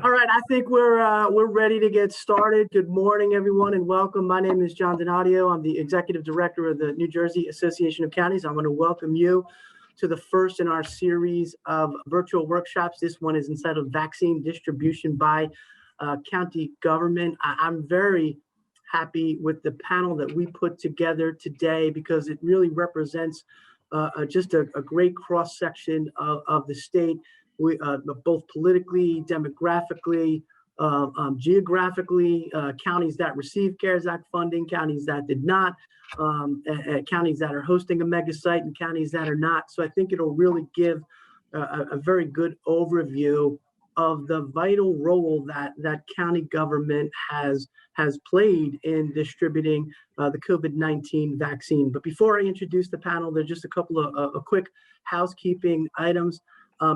All right, I think we're ready to get started. Good morning, everyone, and welcome. My name is John Donadio. I'm the Executive Director of the New Jersey Association of Counties. I'm going to welcome you to the first in our series of virtual workshops. This one is entitled Vaccine Distribution by County Government. I'm very happy with the panel that we put together today because it really represents just a great cross-section of the state. We, both politically, demographically, geographically, counties that received CARES Act funding, counties that did not, counties that are hosting a mega site, and counties that are not. So I think it'll really give a very good overview of the vital role that county government has played in distributing the COVID-19 vaccine. But before I introduce the panel, there's just a couple of quick housekeeping items.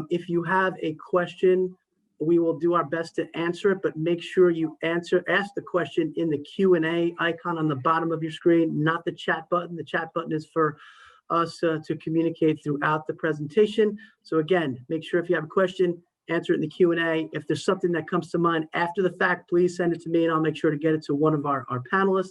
If you have a question, we will do our best to answer it, but make sure you ask the question in the Q&A icon on the bottom of your screen, not the chat button. The chat button is for us to communicate throughout the presentation. So again, make sure if you have a question, answer it in the Q&A. If there's something that comes to mind after the fact, please send it to me and I'll make sure to get it to one of our panelists.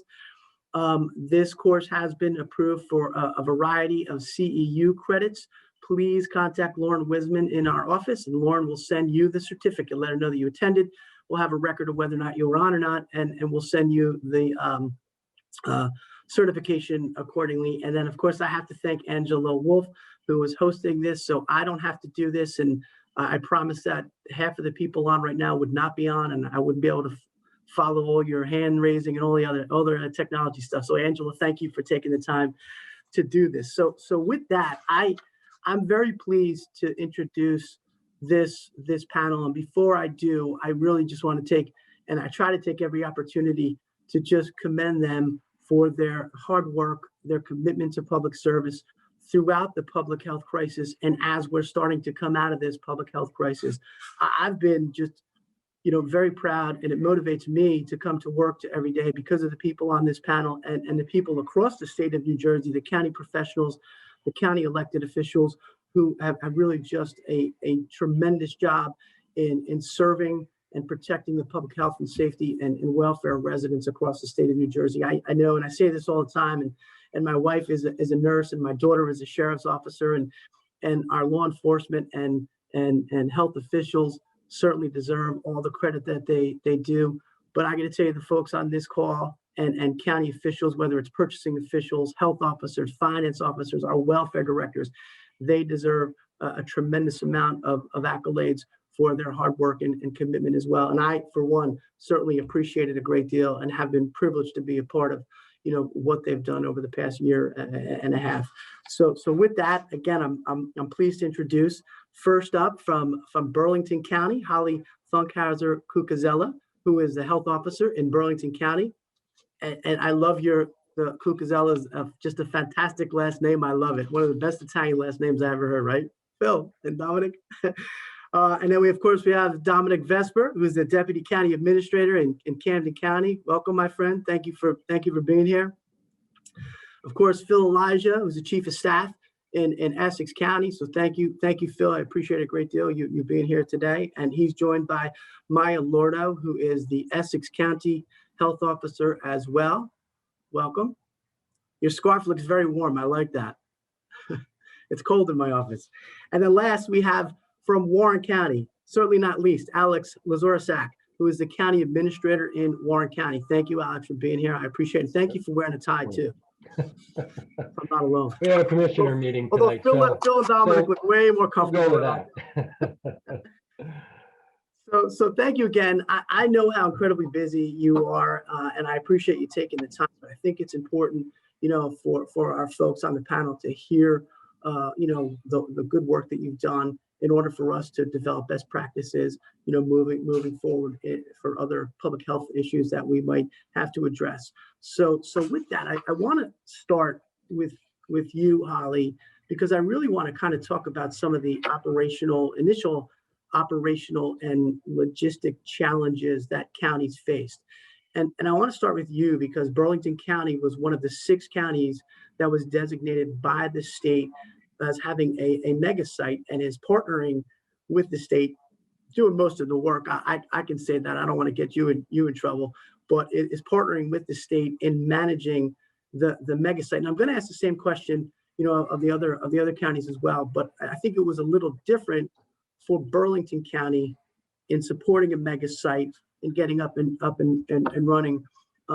This course has been approved for a variety of CEU credits. Please contact Lauren Wiseman in our office, and Lauren will send you the certificate. Let her know that you attended. We'll have a record of whether or not you were on or not, and we'll send you the certification accordingly. And then, of course, I have to thank Angela Wolf, who was hosting this, so I don't have to do this. And I promise that half of the people on right now would not be on, and I wouldn't be able to follow all your hand raising and all the other technology stuff. So, Angela, thank you for taking the time to do this. So with that, I'm very pleased to introduce this panel. And before I do, I really just want to I try to take every opportunity to just commend them for their hard work, their commitment to public service throughout the public health crisis. And as we're starting to come out of this public health crisis, I've been just, very proud, and it motivates me to come to work every day because of the people on this panel and the people across the state of New Jersey, the county professionals, the county elected officials who have really just a tremendous job in serving and protecting the public health and safety and welfare of residents across the state of New Jersey. I know, and I say this all the time, and my wife is a nurse, and my daughter is a sheriff's officer, and our law enforcement and health officials certainly deserve all the credit that they do. But I got to tell you, the folks on this call and county officials, whether it's purchasing officials, health officers, finance officers, our welfare directors, they deserve a tremendous amount of accolades for their hard work and commitment as well. And I, for one, certainly appreciate it a great deal and have been privileged to be a part of, what they've done over the past year and a half. So with that, again, I'm pleased to introduce first up from Burlington County, Holly Funkhauser-Cucuzella, who is the health officer in Burlington County. And I love the Cucuzella's just a fantastic last name. I love it. One of the best Italian last names I ever heard, right? Phil and Dominic. And then we have Dominic Vesper, who is the Deputy County Administrator in Camden County. Welcome, my friend. Thank you for being here. Of course, Phil Elijah, who's the Chief of Staff in Essex County. So thank you, Phil. I appreciate it a great deal, you being here today. And he's joined by Maya Lordo, who is the Essex County Health Officer as well. Welcome. Your scarf looks very warm. I like that. It's cold in my office. And then last, we have from Warren County, certainly not least, Alex Lazurasak, who is the County Administrator in Warren County. Thank you, Alex, for being here. I appreciate it. Thank you for wearing a tie, too. I'm not alone. We have a commissioner meeting tonight. Although Phil and Dominic look way more comfortable with that. So thank you again. I know how incredibly busy you are, and I appreciate you taking the time. But I think it's important, for our folks on the panel to hear, the good work that you've done in order for us to develop best practices, moving forward for other public health issues that we might have to address. So with that, I want to start with you, Holly, because I really want to kind of talk about some of the initial operational and logistic challenges that counties faced. And I want to start with you because Burlington County was one of the 6 counties that was designated by the state as having a mega site and is partnering with the state doing most of the work. I can say that. I don't want to get you in trouble, but it is partnering with the state in managing the mega site. And I'm going to ask the same question, of the other counties as well. But I think it was a little different for Burlington County in supporting a mega site and getting up and running.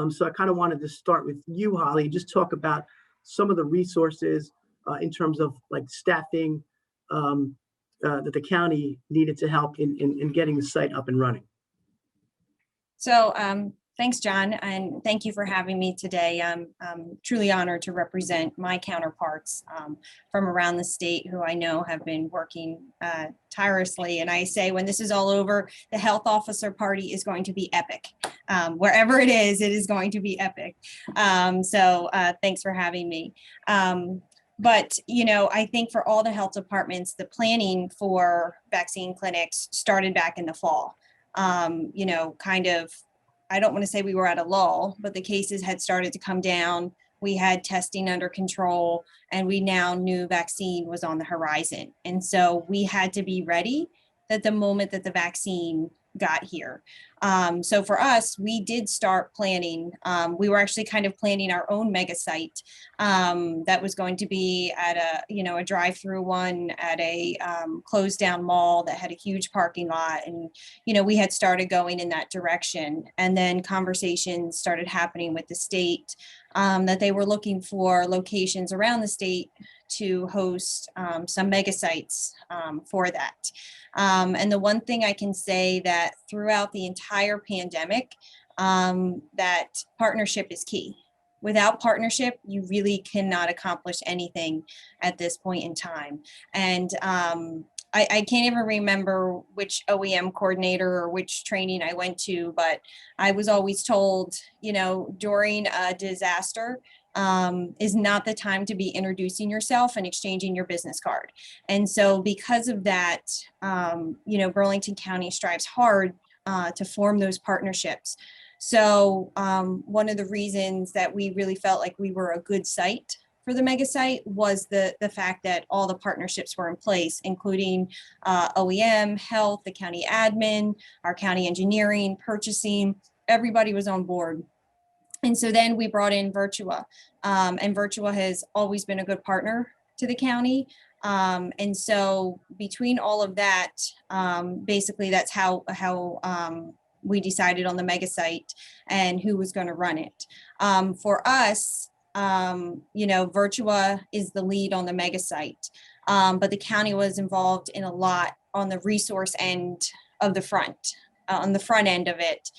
So I kind of wanted to start with you, Holly, just talk about some of the resources in terms of like staffing that the county needed to help in getting the site up and running. So thanks, John, and thank you for having me today. I'm truly honored to represent my counterparts from around the state who I know have been working tirelessly. And I say, when this is all over, the health officer party is going to be epic. Wherever it is going to be epic. So thanks for having me. But, I think for all the health departments, the planning for vaccine clinics started back in the fall. I don't want to say we were at a lull, but the cases had started to come down. We had testing under control, and we now knew vaccine was on the horizon. And so we had to be ready at the moment that the vaccine got here. So for us, we did start planning. We were actually kind of planning our own mega site that was going to be at a drive-through one at a closed down mall that had a huge parking lot. And, we had started going in that direction. And then conversations started happening with the state that they were looking for locations around the state to host some mega sites for that. And the one thing I can say that throughout the entire pandemic, that partnership is key. Without partnership, you really cannot accomplish anything at this point in time. And I can't even remember which OEM coordinator or which training I went to, but I was always told, during a disaster, is not the time to be introducing yourself and exchanging your business card. And so because of that, Burlington County strives hard to form those partnerships. So one of the reasons that we really felt like we were a good site for the mega site was the fact that all the partnerships were in place, including OEM, health, the county admin, our county engineering, purchasing, everybody was on board. And so then we brought in Virtua, and Virtua has always been a good partner to the county. And so between all of that, basically that's how we decided on the mega site and who was going to run it. For us, Virtua is the lead on the mega site, but the county was involved in a lot on the resource end of the front, on the front end of it.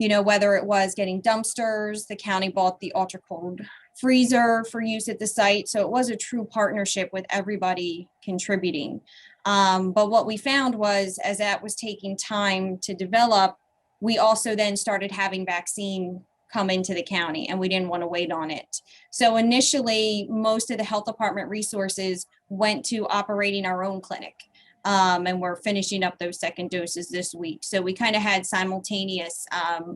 Whether it was getting dumpsters, the county bought the ultra cold freezer for use at the site. So it was a true partnership with everybody contributing. But what we found was, as that was taking time to develop, we also then started having vaccine come into the county, and we didn't want to wait on it. So initially, most of the health department resources went to operating our own clinic. And we're finishing up those second doses this week. So we kind of had simultaneous,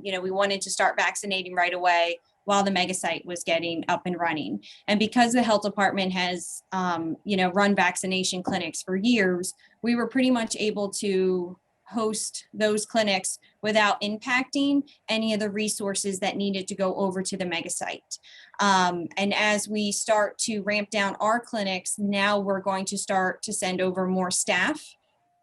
we wanted to start vaccinating right away while the mega site was getting up and running. And because the health department has, run vaccination clinics for years, we were pretty much able to host those clinics without impacting any of the resources that needed to go over to the mega site. And as we start to ramp down our clinics, now we're going to start to send over more staff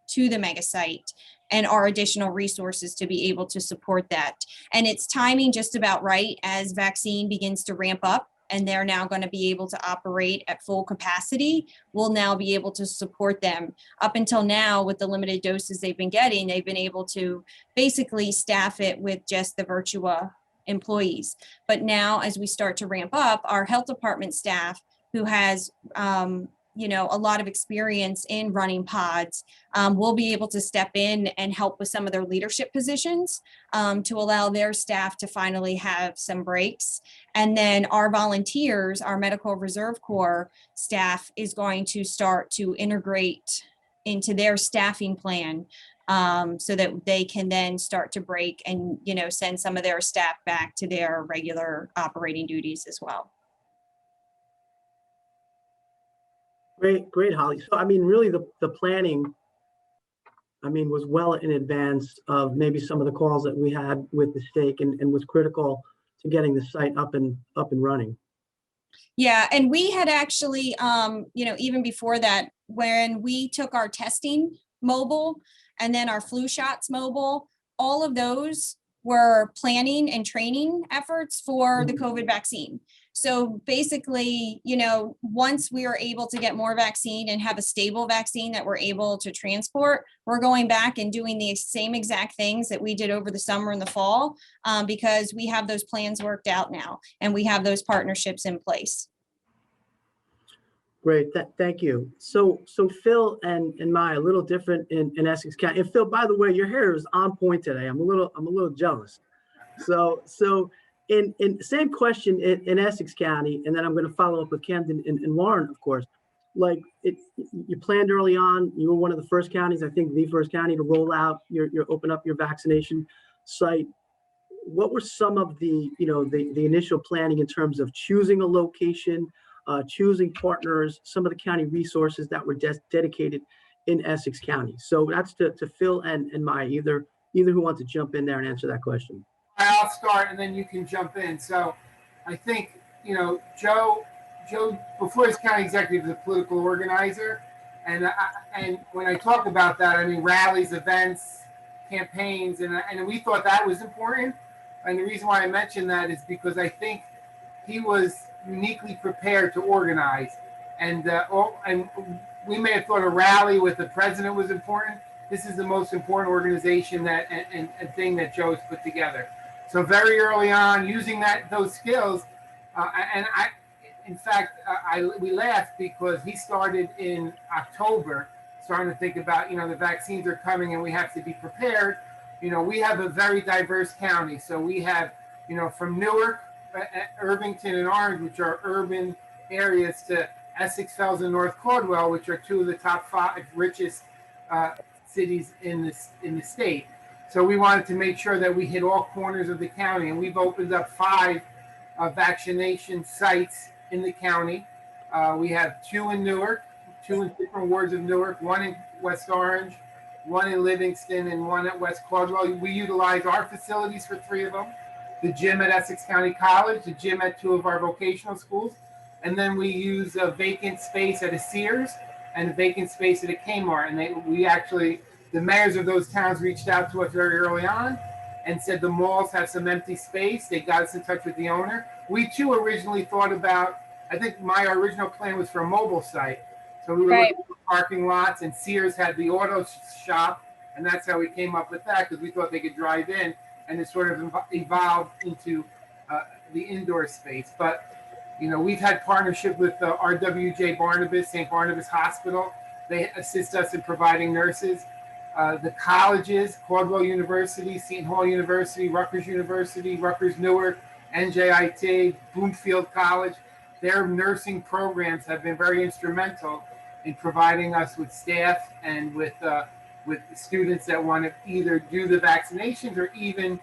to the mega site and our additional resources to be able to support that. And it's timing just about right as vaccine begins to ramp up, and they're now going to be able to operate at full capacity. We'll now be able to support them. Up until now, with the limited doses they've been getting, they've been able to basically staff it with just the Virtua employees. But now, as we start to ramp up, our health department staff, who has a lot of experience in running pods, will be able to step in and help with some of their leadership positions to allow their staff to finally have some breaks. And then our volunteers, our Medical Reserve Corps staff, is going to start to integrate into their staffing plan so that they can then start to break and, send some of their staff back to their regular operating duties as well. Great, Holly. So, really the planning I mean, was well in advance of maybe some of the calls that we had with the stake, and was critical to getting the site up and running. Yeah, and we had actually, even before that, when we took our testing mobile and then our flu shots mobile, all of those were planning and training efforts for the COVID vaccine. So basically, once we are able to get more vaccine and have a stable vaccine that we're able to transport, we're going back and doing the same exact things that we did over the summer and the fall, because we have those plans worked out now and we have those partnerships in place. Great, thank you. So Phil and Maya, a little different in Essex County. And Phil, by the way, your hair is on point today. I'm a little jealous. So in same question in Essex County, and then I'm going to follow up with Camden and Lauren, of course. Like you planned early on. You were one of the first counties, I think, the first county to roll out your open up your vaccination site. What were some of the the initial planning in terms of choosing a location, choosing partners, some of the county resources that were dedicated in Essex County? So that's to Phil and Maya, either who wants to jump in there and answer that question. I'll start and then you can jump in. So I think, Joe, before his county executive, is a political organizer. And when I talk about that, I mean rallies, events, campaigns, and we thought that was important. And the reason why I mentioned that is because I think he was uniquely prepared to organize. And we may have thought a rally with the president was important. This is the most important organization and thing that Joe has put together. So very early on, using those skills, we laughed because he started in October, starting to think about, the vaccines are coming and we have to be prepared. We have a very diverse county. So we have, from Newark, Irvington, and Orange, which are urban areas, to Essex Fells and North Caldwell, which are two of the top 5 richest cities in the state. So we wanted to make sure that we hit all corners of the county, and we've opened up 5 vaccination sites in the county. We have 2 in Newark, 2 in different wards of Newark, 1 in West Orange, 1 in Livingston, and 1 at West Caldwell. We utilize our facilities for 3 of them: the gym at Essex County College, the gym at 2 of our vocational schools, and then we use a vacant space at a Sears and a vacant space at a Kmart. And the mayors of those towns reached out to us very early on and said the malls have some empty space. They got us in touch with the owner. We too originally thought about, I think my original plan was for a mobile site. So we were looking for parking lots, and Sears had the auto shop, and that's how we came up with that, because we thought they could drive in, and it sort of evolved into the indoor space. But, we've had partnership with RWJ Barnabas, St. Barnabas Hospital. They assist us in providing nurses. The colleges, Caldwell University, Seton Hall University, Rutgers University, Rutgers Newark, NJIT, Bloomfield College, their nursing programs have been very instrumental in providing us with staff and with students that want to either do the vaccinations or even,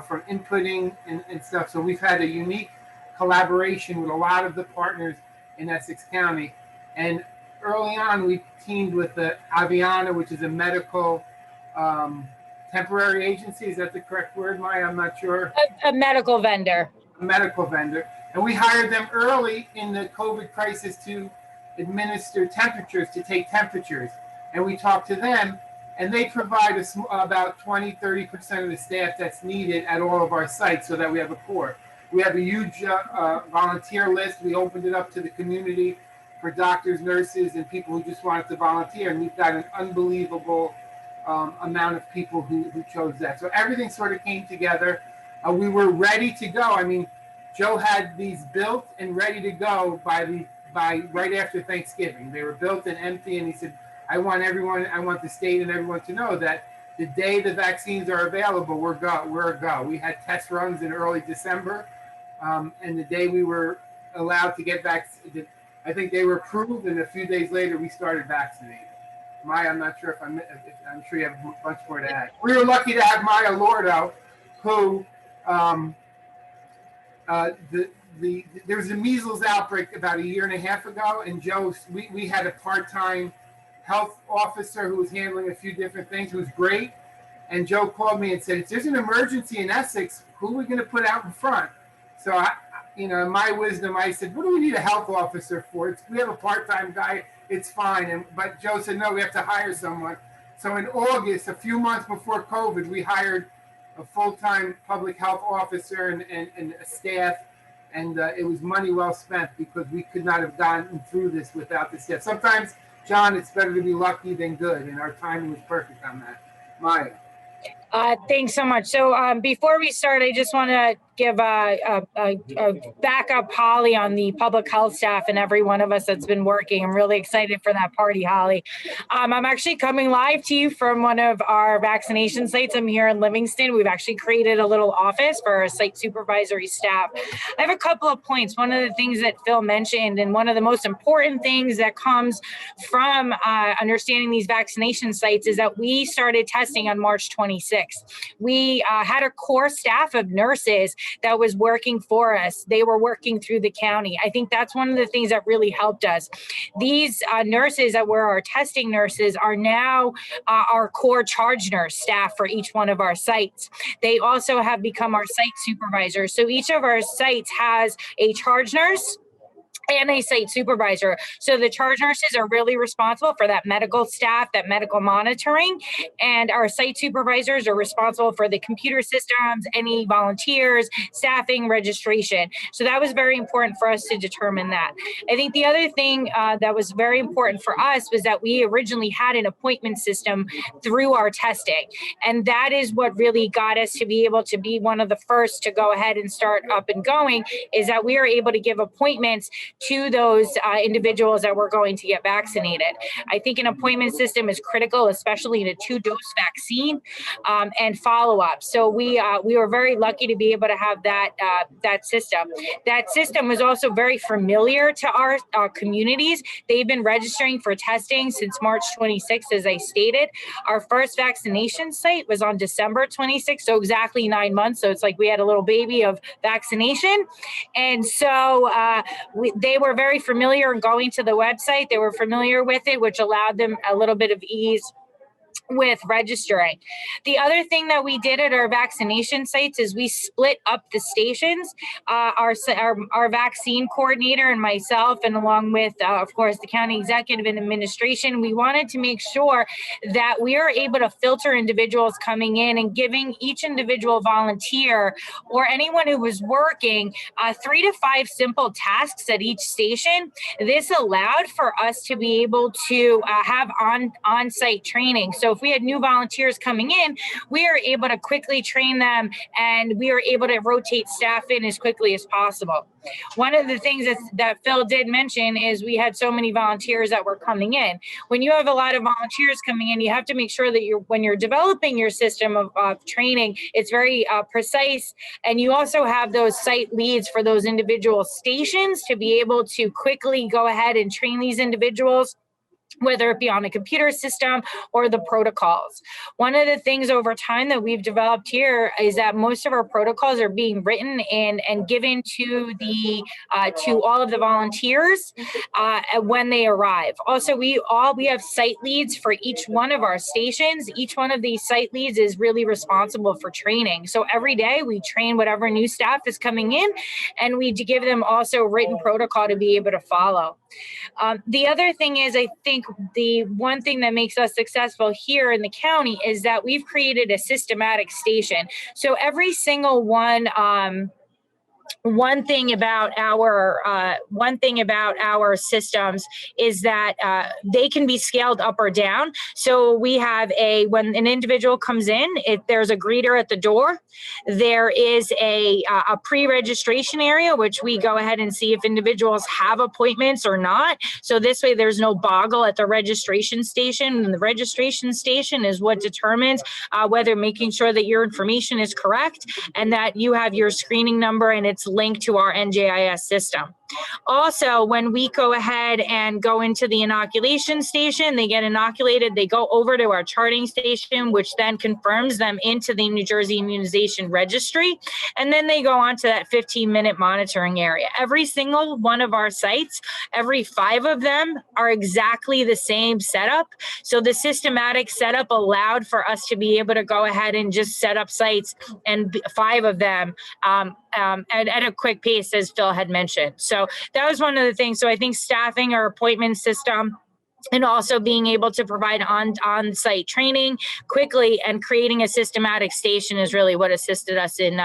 from inputting and stuff. So we've had a unique collaboration with a lot of the partners in Essex County. And early on, we teamed with the Aviana, which is a medical temporary agency. Is that the correct word, Maya? I'm not sure. A medical vendor. A medical vendor. And we hired them early in the COVID crisis to administer temperatures, to take temperatures. And we talked to them, and they provide about 20-30% of the staff that's needed at all of our sites so that we have a core. We have a huge volunteer list. We opened it up to the community for doctors, nurses, and people who just wanted to volunteer. And we've got an unbelievable amount of people who chose that. So everything sort of came together. We were ready to go. I mean, Joe had these built and ready to go by right after Thanksgiving. They were built and empty, and he said, I want the state and everyone to know that the day the vaccines are available, we're a go. We had test runs in early December, and the day we were allowed to get vaccinated, I think they were approved, and a few days later we started vaccinating. Maya, I'm not sure if I'm sure you have a bunch more to add. We were lucky to have Maya Lordo, who there was a measles outbreak about a year and a half ago, and Joe, we had a part-time health officer who was handling a few different things, who's great. And Joe called me and said, if there's an emergency in Essex, who are we going to put out in front? So I, in my wisdom, I said, what do we need a health officer for? We have a part-time guy, it's fine. But Joe said, no, we have to hire someone. So in August, a few months before COVID, we hired a full-time public health officer and a staff. And it was money well spent, because we could not have gotten through this without the staff. Sometimes, John, it's better to be lucky than good, and our timing was perfect on that. Maya. Thanks so much. So before we start, I just want to give a backup Holly on the public health staff and every one of us that's been working. I'm really excited for that party, Holly. I'm actually coming live to you from one of our vaccination sites. I'm here in Livingston. We've actually created a little office for our site supervisory staff. I have a couple of points. One of the things that Phil mentioned, and one of the most important things that comes from understanding these vaccination sites, is that we started testing on March 26th. We had a core staff of nurses that was working for us. They were working through the county. I think that's one of the things that really helped us. These nurses that were our testing nurses are now our core charge nurse staff for each one of our sites. They also have become our site supervisors. So each of our sites has a charge nurse and a site supervisor. So the charge nurses are really responsible for that medical staff, that medical monitoring, and our site supervisors are responsible for the computer systems, any volunteers, staffing, registration. So that was very important for us to determine that. I think the other thing that was very important for us was that we originally had an appointment system through our testing. And that is what really got us to be able to be one of the first to go ahead and start up and going, is that we are able to give appointments to those individuals that were going to get vaccinated. I think an appointment system is critical, especially in a 2-dose vaccine and follow-up. So we were very lucky to be able to have that system. That system was also very familiar to our communities. They've been registering for testing since March 26th, as I stated. Our first vaccination site was on December 26th, so exactly 9 months. So it's like we had a little baby of vaccination. And so they were very familiar in going to the website. They were familiar with it, which allowed them a little bit of ease with registering. The other thing that we did at our vaccination sites is we split up the stations. Our vaccine coordinator and myself, and along with, of course, the county executive and administration, we wanted to make sure that we are able to filter individuals coming in and giving each individual volunteer or anyone who was working 3 to 5 simple tasks at each station. This allowed for us to be able to have on-site training. So if we had new volunteers coming in, we are able to quickly train them, and we are able to rotate staff in as quickly as possible. One of the things that Phil did mention is we had so many volunteers that were coming in. When you have a lot of volunteers coming in, you have to make sure that when you're developing your system of training, it's very precise. And you also have those site leads for those individual stations to be able to quickly go ahead and train these individuals, whether it be on a computer system or the protocols. One of the things over time that we've developed here is that most of our protocols are being written and given to all of the volunteers when they arrive. Also, we have site leads for each one of our stations. Each one of these site leads is really responsible for training. So every day we train whatever new staff is coming in, and we give them also written protocol to be able to follow. The other thing is, I think the one thing that makes us successful here in the county is that we've created a systematic station. So every single one thing about our systems is that they can be scaled up or down. So we have when an individual comes in, there's a greeter at the door. There is a pre-registration area, which we go ahead and see if individuals have appointments or not. So this way there's no boggle at the registration station. And the registration station is what determines whether making sure that your information is correct and that you have your screening number and it's linked to our NJIS system. Also, when we go ahead and go into the inoculation station, they get inoculated, they go over to our charting station, which then confirms them into the New Jersey Immunization Registry. And then they go on to that 15-minute monitoring area. Every single one of our sites, every 5 of them are exactly the same setup. So the systematic setup allowed for us to be able to go ahead and just set up sites, and 5 of them at a quick pace, as Phil had mentioned. So that was one of the things. So I think staffing our appointment system, and also being able to provide on-site training quickly and creating a systematic station is really what assisted us in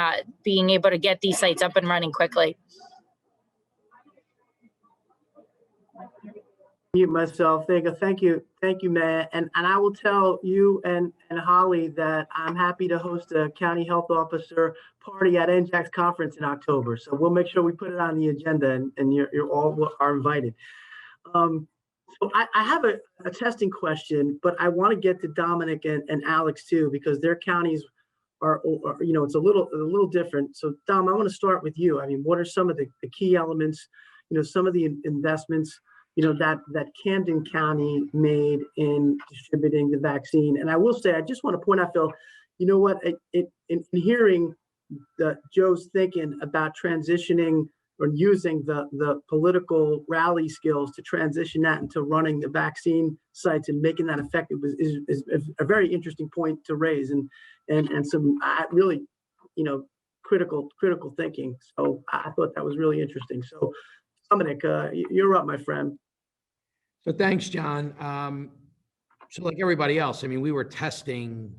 being able to get these sites up and running quickly. Mute myself. Thank you, Matt. And I will tell you and Holly that I'm happy to host a county health officer party at NJAC's conference in October. So we'll make sure we put it on the agenda, and you're all are invited. So I have a testing question, but I want to get to Dominic and Alex too, because their counties are it's a little different. So Dom, I want to start with you. I mean, what are some of the key elements, some of the investments, that Camden County made in distributing the vaccine? And I will say, I just want to point out, Phil, in hearing Joe's thinking about transitioning or using the political rally skills to transition that into running the vaccine sites and making that effective is a very interesting point to raise, and some really, critical thinking. So I thought that was really interesting. So Dominic, you're up, my friend. So thanks, John. So like everybody else, I mean, we were testing,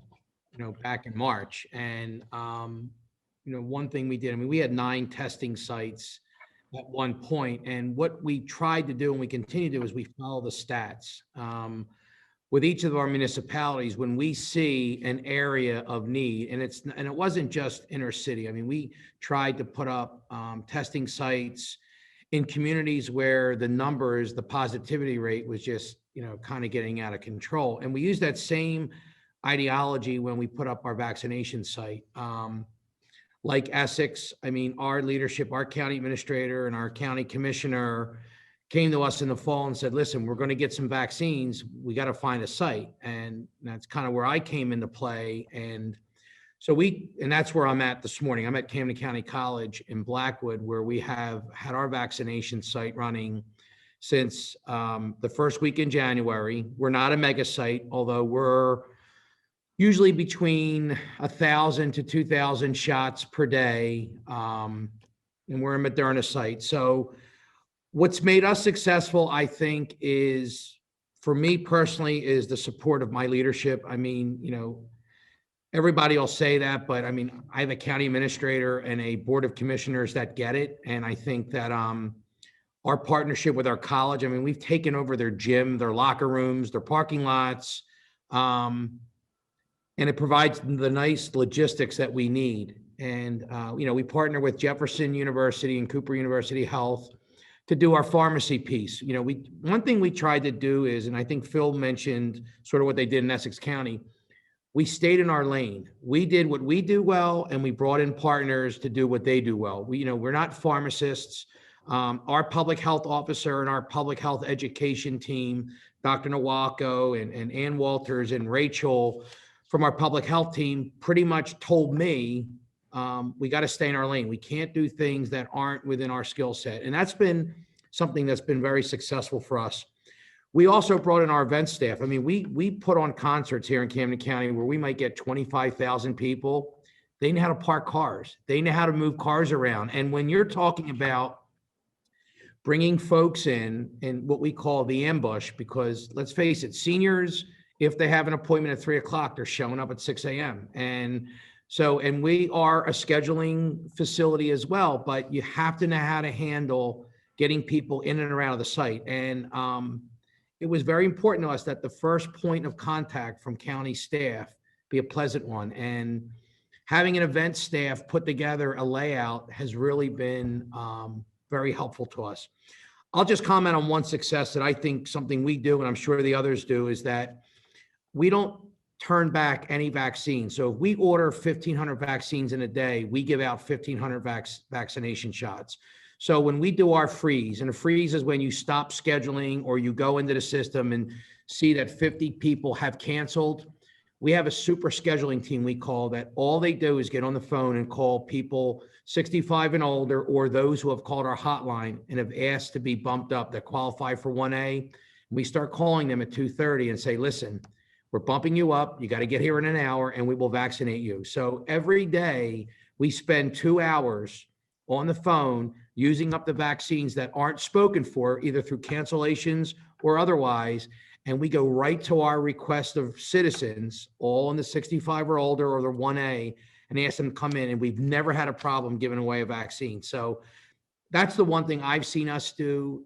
back in March, and one thing we did, I mean, we had 9 testing sites at one point, and what we tried to do and we continue to do is we follow the stats. With each of our municipalities, when we see an area of need, and it wasn't just inner city. I mean, we tried to put up testing sites in communities where the positivity rate was just, kind of getting out of control. And we used that same ideology when we put up our vaccination site. Like Essex, I mean, our leadership, our county administrator and our county commissioner came to us in the fall and said, listen, we're going to get some vaccines. We got to find a site. And that's kind of where I came into play. And so and that's where I'm at this morning. I'm at Camden County College in Blackwood, where we have had our vaccination site running since the first week in January. We're not a mega site, although we're usually between 1,000 to 2,000 shots per day. And we're a Moderna site. So what's made us successful, I think, is, for me personally, is the support of my leadership. I mean, everybody will say that, but I mean, I have a county administrator and a board of commissioners that get it. And I think that our partnership with our college, I mean, we've taken over their gym, their locker rooms, their parking lots, and it provides the nice logistics that we need. And, we partner with Jefferson University and Cooper University Health to do our pharmacy piece. One thing we tried to do is, and I think Phil mentioned sort of what they did in Essex County, we stayed in our lane. We did what we do well, and we brought in partners to do what they do well. We're not pharmacists. Our public health officer and our public health education team, Dr. Nawako and Ann Walters and Rachel from our public health team, pretty much told me, we got to stay in our lane. We can't do things that aren't within our skill set. And that's been something that's been very successful for us. We also brought in our event staff. I mean, we put on concerts here in Camden County where we might get 25,000 people. They know how to park cars. They know how to move cars around. And when you're talking about bringing folks in what we call the ambush, because let's face it, seniors, if they have an appointment at 3 o'clock, they're showing up at 6 a.m. And we are a scheduling facility as well, but you have to know how to handle getting people in and around of the site. And it was very important to us that the first point of contact from county staff be a pleasant one. And having an event staff put together a layout has really been very helpful to us. I'll just comment on one success that I think something we do, and I'm sure the others do, is that we don't turn back any vaccine. So if we order 1,500 vaccines in a day, we give out 1,500 vaccination shots. So when we do our freeze, and a freeze is when you stop scheduling or you go into the system and see that 50 people have canceled, we have a super scheduling team we call that. All they do is get on the phone and call people 65 and older, or those who have called our hotline and have asked to be bumped up that qualify for 1A. We start calling them at 2:30 and say, listen, we're bumping you up. You got to get here in an hour and we will vaccinate you. So every day we spend 2 hours on the phone using up the vaccines that aren't spoken for, either through cancellations or otherwise. And we go right to our request of citizens, all in the 65 or older or the 1A, and ask them to come in. And we've never had a problem giving away a vaccine. So that's the one thing I've seen us do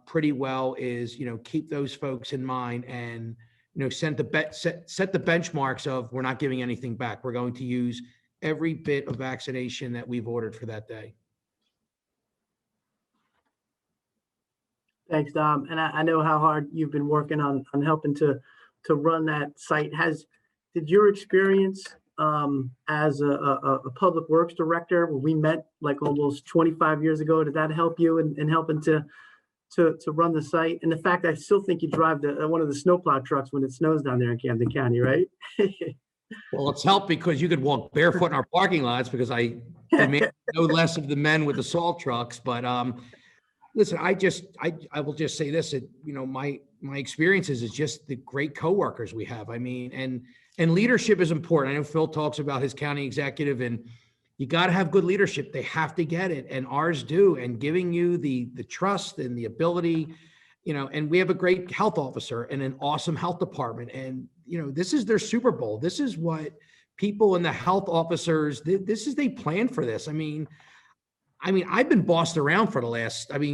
pretty well is, keep those folks in mind and, set the benchmarks of we're not giving anything back. We're going to use every bit of vaccination that we've ordered for that day. Thanks, Dom. And I know how hard you've been working on helping to run that site. Did your experience as a public works director, when we met like almost 25 years ago, did that help you in helping to run the site? And the fact I still think you drive one of the snowplow trucks when it snows down there in Camden County, right? Well, it's helped because you could walk barefoot in our parking lots because I demand no less of the men with the salt trucks. But listen, I will just say this, my experiences is just the great coworkers we have. I mean, and leadership is important. I know Phil talks about his county executive, and you got to have good leadership. They have to get it, and ours do. And giving you the trust and the ability, and we have a great health officer and an awesome health department. And, this is their Super Bowl. This is what people in the health officers, they plan for this. I mean, I've been bossed around for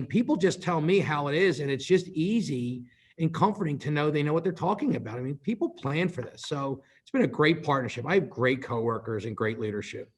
people just tell me how it is, and it's just easy and comforting to know they know what they're talking about. I mean, people plan for this. So it's been a great partnership. I have great coworkers and great leadership.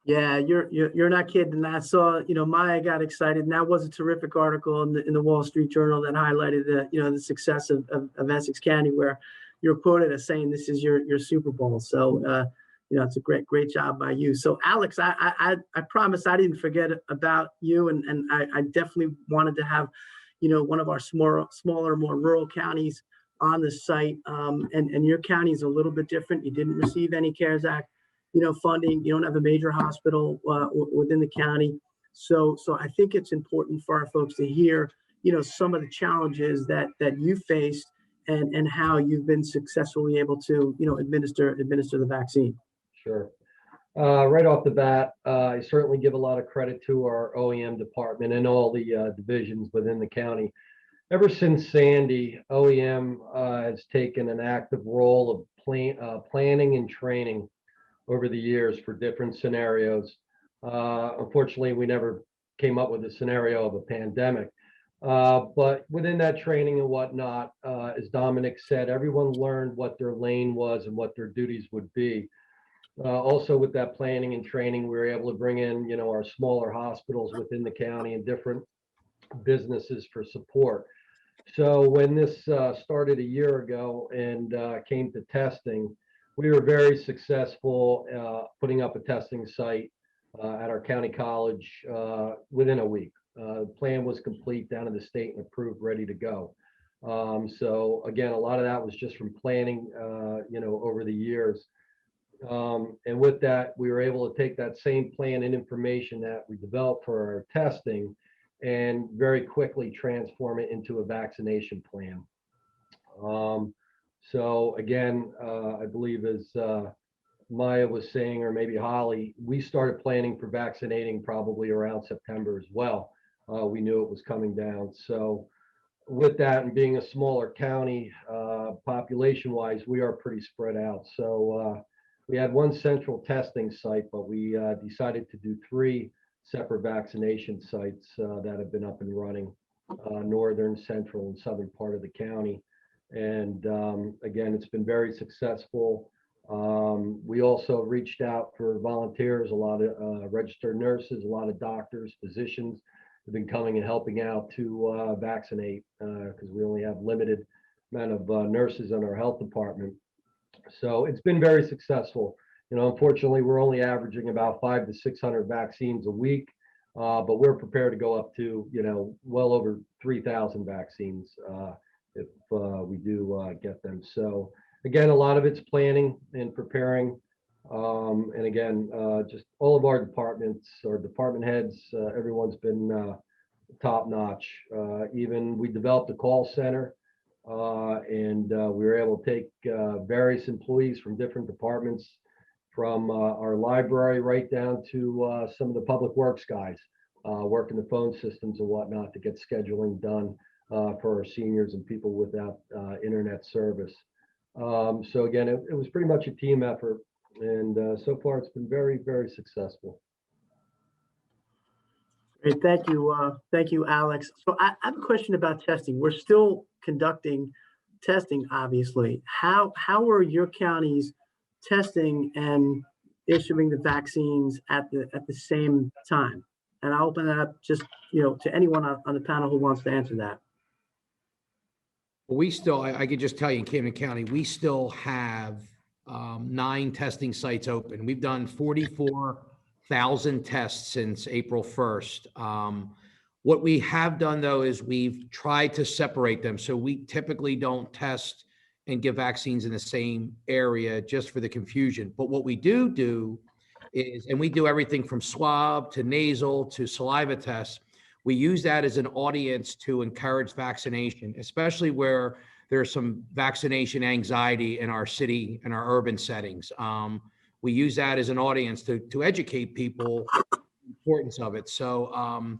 Yeah, you're not kidding. And I saw, Maya got excited, and that was a terrific article in the Wall Street Journal that highlighted the success of Essex County, where you're quoted as saying this is your Super Bowl. So it's a great job by you. So Alex, I promise I didn't forget about you, and I definitely wanted to have one of our smaller, more rural counties on the site. And your county is a little bit different. You didn't receive any CARES Act funding. You don't have a major hospital within the county. So I think it's important for our folks to hear, some of the challenges that you faced and how you've been successfully able to, administer the vaccine. Sure. Right off the bat, I certainly give a lot of credit to our OEM department and all the divisions within the county. Ever since Sandy, OEM has taken an active role of planning and training over the years for different scenarios. Unfortunately, we never came up with a scenario of a pandemic. But within that training and whatnot, as Dominic said, everyone learned what their lane was and what their duties would be. Also with that planning and training, we were able to bring in, our smaller hospitals within the county and different businesses for support. So when this started a year ago and came to testing, we were very successful putting up a testing site at our county college within a week. The plan was complete, down in the state, and approved, ready to go. So again, a lot of that was just from planning, over the years. And with that, we were able to take that same plan and information that we developed for our testing and very quickly transform it into a vaccination plan. So again, I believe as Maya was saying, or maybe Holly, we started planning for vaccinating probably around September as well. We knew it was coming down. So with that, and being a smaller county, population-wise, we are pretty spread out. So we had one central testing site, but we decided to do 3 separate vaccination sites that have been up and running, northern, central, and southern part of the county. And again, it's been very successful. We also reached out for volunteers, a lot of registered nurses, a lot of doctors, physicians have been coming and helping out to vaccinate because we only have limited amount of nurses in our health department. So it's been very successful. Unfortunately, we're only averaging about 500 to 600 vaccines a week. But we're prepared to go up to, well over 3,000 vaccines if we do get them. So again, a lot of it's planning and preparing. And again, just all of our departments, our department heads, everyone's been top notch. Even we developed a call center and we were able to take various employees from different departments, from our library right down to some of the public works guys working the phone systems and whatnot to get scheduling done for our seniors and people without internet service. So again, it was pretty much a team effort. And so far, it's been very, very successful. Great, thank you, Alex. So I have a question about testing. We're still conducting testing, obviously. How are your counties testing and issuing the vaccines at the same time? And I'll open that up just to anyone on the panel who wants to answer that. We still, I could just tell you in Camden County, we still have 9 testing sites open. We've done 44,000 tests since April 1st. What we have done though is we've tried to separate them. So we typically don't test and give vaccines in the same area just for the confusion. But what we do is, and we do everything from swab to nasal to saliva tests. We use that as an audience to encourage vaccination, especially where there's some vaccination anxiety in our city and our urban settings. We use that as an audience to educate people the importance of it. So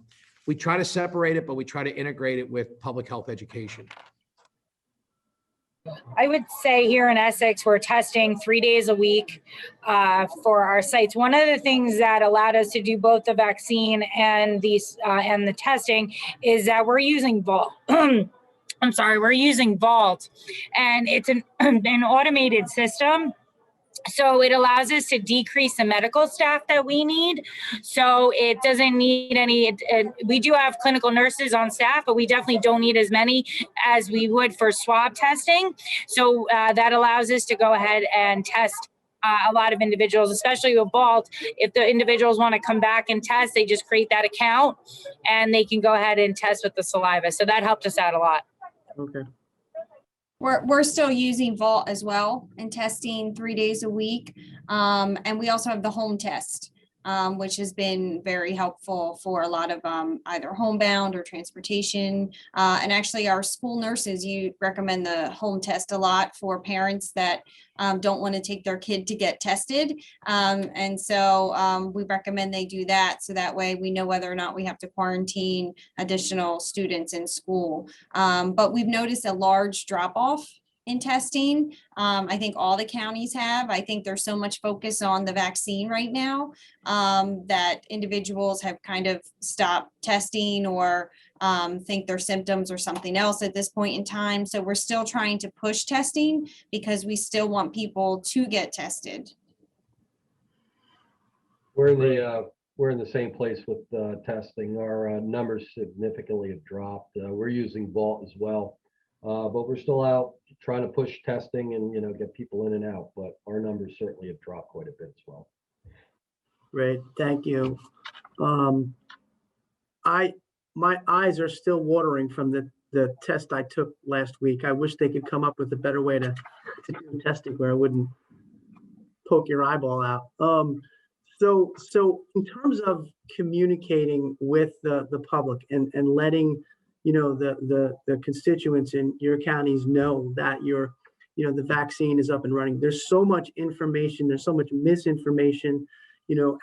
we try to separate it, but we try to integrate it with public health education. I would say here in Essex, we're testing 3 days a week for our sites. One of the things that allowed us to do both the vaccine and the testing is that we're using Vault. We're using Vault, and it's an automated system. So it allows us to decrease the medical staff that we need. So it doesn't need any, we do have clinical nurses on staff, but we definitely don't need as many as we would for swab testing. So that allows us to go ahead and test a lot of individuals, especially with Vault. If the individuals want to come back and test, they just create that account and they can go ahead and test with the saliva. So that helped us out a lot. Okay. We're still using Vault as well and testing 3 days a week. And we also have the home test, which has been very helpful for a lot of either homebound or transportation. And actually our school nurses, you recommend the home test a lot for parents that don't want to take their kid to get tested. And so we recommend they do that. So that way we know whether or not we have to quarantine additional students in school. But we've noticed a large drop off in testing. I think all the counties have. I think there's so much focus on the vaccine right now that individuals have kind of stopped testing or think their symptoms or something else at this point in time. So we're still trying to push testing because we still want people to get tested. We're in the same place with testing. Our numbers significantly have dropped. We're using Vault as well. But we're still out trying to push testing and get people in and out. But our numbers certainly have dropped quite a bit as well. Great, thank you. My eyes are still watering from the test I took last week. I wish they could come up with a better way to do testing where I wouldn't poke your eyeball out. So in terms of communicating with the public and letting the constituents in your counties know that the vaccine is up and running. There's so much information, there's so much misinformation,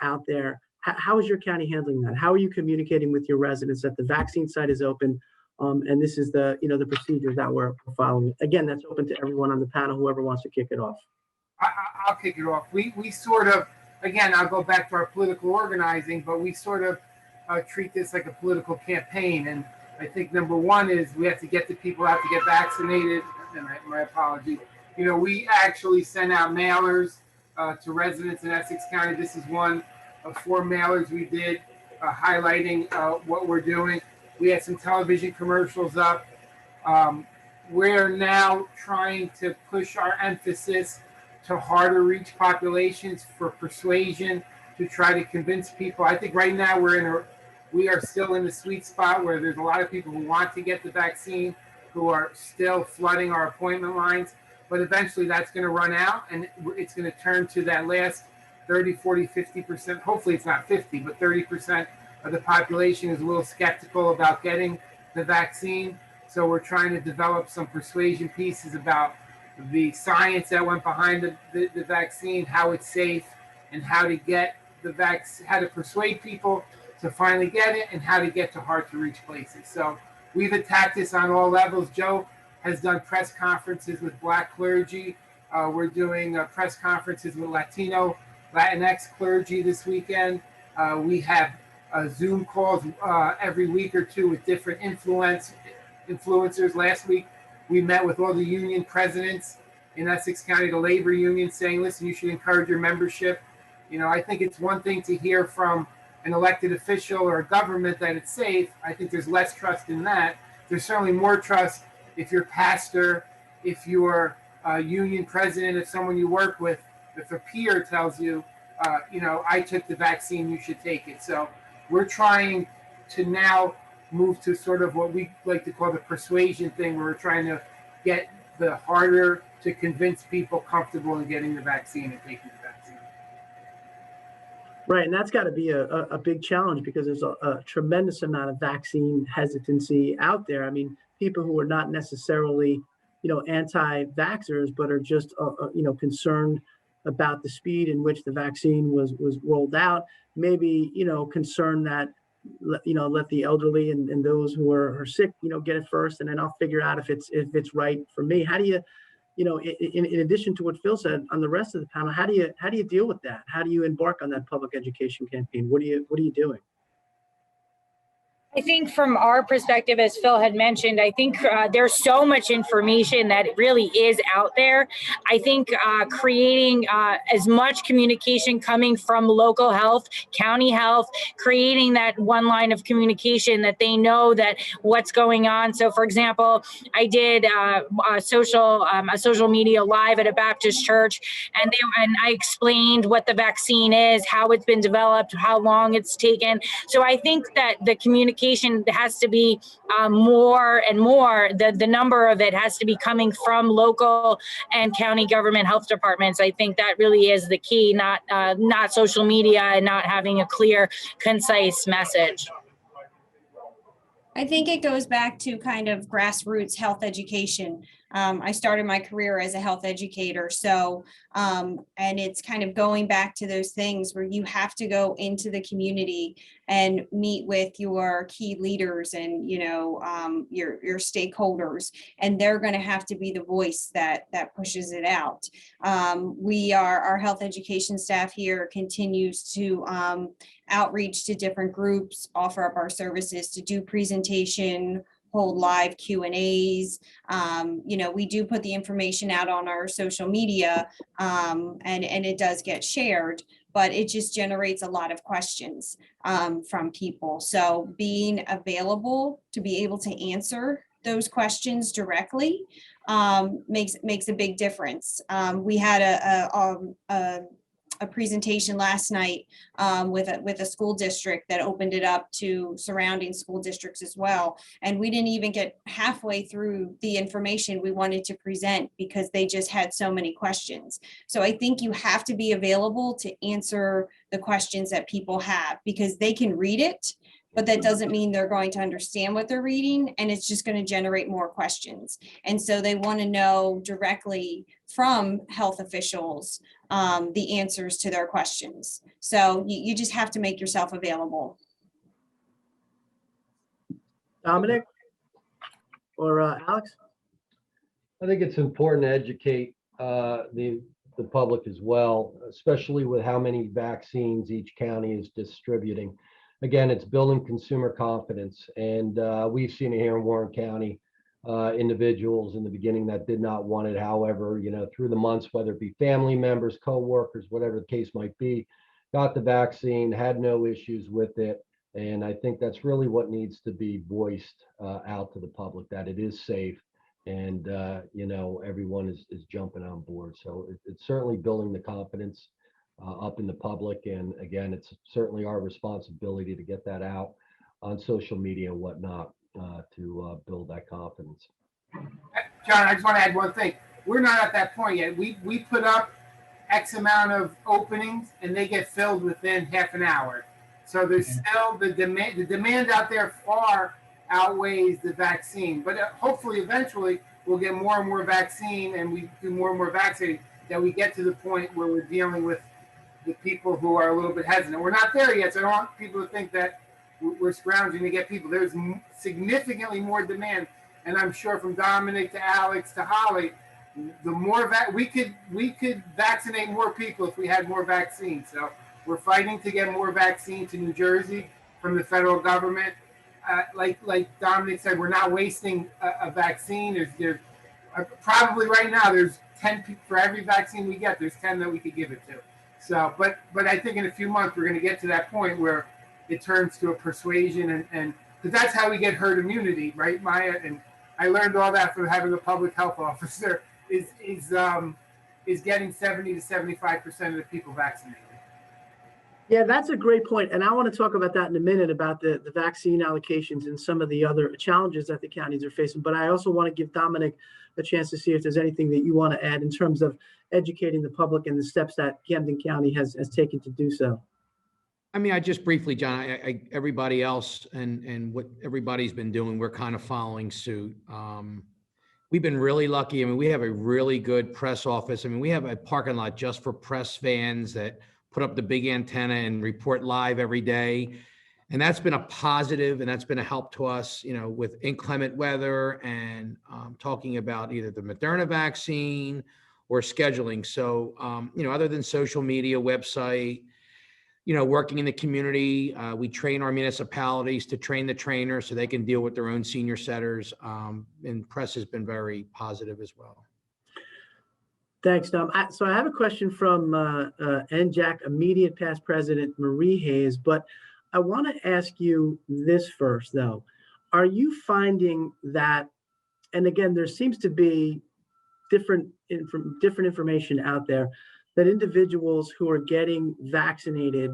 out there. How is your county handling that? How are you communicating with your residents that the vaccine site is open? And this is the procedure that we're following. Again, that's open to everyone on the panel, whoever wants to kick it off. I'll kick it off. We sort of, again, I'll go back to our political organizing, but we sort of treat this like a political campaign. And I think number one is we have to get the people out to get vaccinated. And my apologies. We actually send out mailers to residents in Essex County. This is one of 4 mailers we did highlighting what we're doing. We had some television commercials up. We're now trying to push our emphasis to harder reach populations for persuasion to try to convince people. I think right now we're in we are still in the sweet spot where there's a lot of people who want to get the vaccine, who are still flooding our appointment lines. But eventually that's going to run out, and it's going to turn to that last 30, 40, 50%. Hopefully it's not 50, but 30% of the population is a little skeptical about getting the vaccine. So we're trying to develop some persuasion pieces about the science that went behind the vaccine, how it's safe, and how to get the vaccine, how to persuade people to finally get it, and how to get to hard to reach places. So we've attacked this on all levels. Joe has done press conferences with Black clergy. We're doing press conferences with Latinx clergy this weekend. We have Zoom calls every week or two with different influencers. Last week, we met with all the union presidents in Essex County, the labor union, saying, listen, you should encourage your membership. I think it's one thing to hear from an elected official or a government that it's safe. I think there's less trust in that. There's certainly more trust if your pastor, if your union president, if someone you work with, if a peer tells you, I took the vaccine, you should take it. So we're trying to now move to sort of what we like to call the persuasion thing, where we're trying to get the harder to convince people comfortable in getting the vaccine and taking the vaccine. Right, and that's got to be a big challenge, because there's a tremendous amount of vaccine hesitancy out there. I mean, people who are not necessarily, anti-vaxxers, but are just, concerned about the speed in which the vaccine was rolled out. Maybe, concerned that, let the elderly and those who are sick, get it first, and then I'll figure out if it's right for me. How do you, in addition to what Phil said on the rest of the panel, how do you deal with that? How do you embark on that public education campaign? What are you doing? I think from our perspective, as Phil had mentioned, I think there's so much information that really is out there. I think creating as much communication coming from local health, county health, creating that one line of communication that they know that what's going on. So, for example, I did a social media live at a Baptist church, and I explained what the vaccine is, how it's been developed, how long it's taken. So I think that the communication has to be more and more. The number of it has to be coming from local and county government health departments. I think that really is the key, not social media and not having a clear, concise message. I think it goes back to kind of grassroots health education. I started my career as a health educator. So, and it's kind of going back to those things where you have to go into the community and meet with your key leaders and, your stakeholders, and they're going to have to be the voice that pushes it out. Our health education staff here continues to outreach to different groups, offer up our services to do presentation, hold live Q&As. We do put the information out on our social media, and it does get shared, but it just generates a lot of questions from people. So being available to be able to answer those questions directly makes a big difference. We had a presentation last night with a school district that opened it up to surrounding school districts as well. And we didn't even get halfway through the information we wanted to present because they just had so many questions. So I think you have to be available to answer the questions that people have, because they can read it, but that doesn't mean they're going to understand what they're reading, and it's just going to generate more questions. And so they want to know directly from health officials the answers to their questions. So you just have to make yourself available. Dominic or Alex? I think it's important to educate the public as well, especially with how many vaccines each county is distributing. Again, it's building consumer confidence, and we've seen it here in Warren County. Individuals in the beginning that did not want it. However, through the months, whether it be family members, co-workers, whatever the case might be, got the vaccine, had no issues with it. And I think that's really what needs to be voiced out to the public, that it is safe, and everyone is jumping on board. So it's certainly building the confidence up in the public. And again, it's certainly our responsibility to get that out. on social media and whatnot to build that confidence. John, I just want to add one thing. We're not at that point yet. We put up X amount of openings and they get filled within half an hour. So there's still the demand out there far outweighs the vaccine. But hopefully eventually we'll get more and more vaccine and we do more and more vaccinating, that we get to the point where we're dealing with the people who are a little bit hesitant. We're not there yet, so I don't want people to think that we're scrounging to get people. There's significantly more demand. And I'm sure from Dominic to Alex to Holly, the more we could vaccinate more people if we had more vaccines. So we're fighting to get more vaccine to New Jersey from the federal government. Like Dominic said, we're not wasting a vaccine. There's probably right now there's 10 for every vaccine we get. There's 10 that we could give it to. So, but I think in a few months we're going to get to that point where it turns to a persuasion and because that's how we get herd immunity, right, Maya? And I learned all that from having a public health officer. Is getting 70 to 75% of the people vaccinated. Yeah, that's a great point. And I want to talk about that in a minute about the vaccine allocations and some of the other challenges that the counties are facing. But I also want to give Dominic a chance to see if there's anything that you want to add in terms of educating the public and the steps that Camden County has taken to do so. I mean, I just briefly, John, everybody else and what everybody's been doing, we're kind of following suit. We've been really lucky. I mean, we have a really good press office. I mean, we have a parking lot just for press vans that put up the big antenna and report live every day. And that's been a positive and that's been a help to us, you know, with inclement weather and talking about either the Moderna vaccine or scheduling. So, you know, other than social media, website, you know, working in the community, we train our municipalities to train the trainers so they can deal with their own senior setters. And press has been very positive as well. Thanks, Dom. So I have a question from NJAC immediate past president Marie Hayes, but I want to ask you this first, though. Are you finding that, and again, there seems to be different information out there, that individuals who are getting vaccinated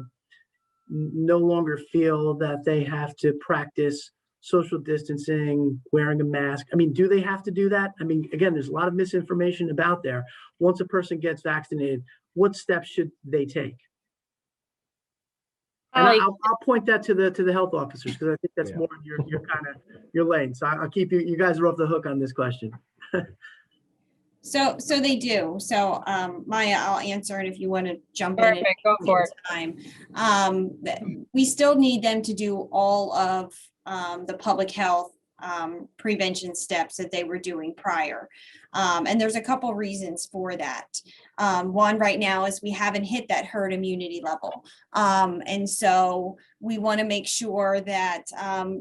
no longer feel that they have to practice social distancing, wearing a mask? I mean, do they have to do that? I mean, again, there's a lot of misinformation about there. Once a person gets vaccinated, what steps should they take? And I'll point that to the health officers because I think that's more your kind of your lane. So I'll keep you guys are off the hook on this question. So they do. So Maya, I'll answer it if you want to jump Perfect. in. Go for it. We still need them to do all of the public health prevention steps that they were doing prior. And there's a couple reasons for that. One right now is we haven't hit that herd immunity level. And so we want to make sure that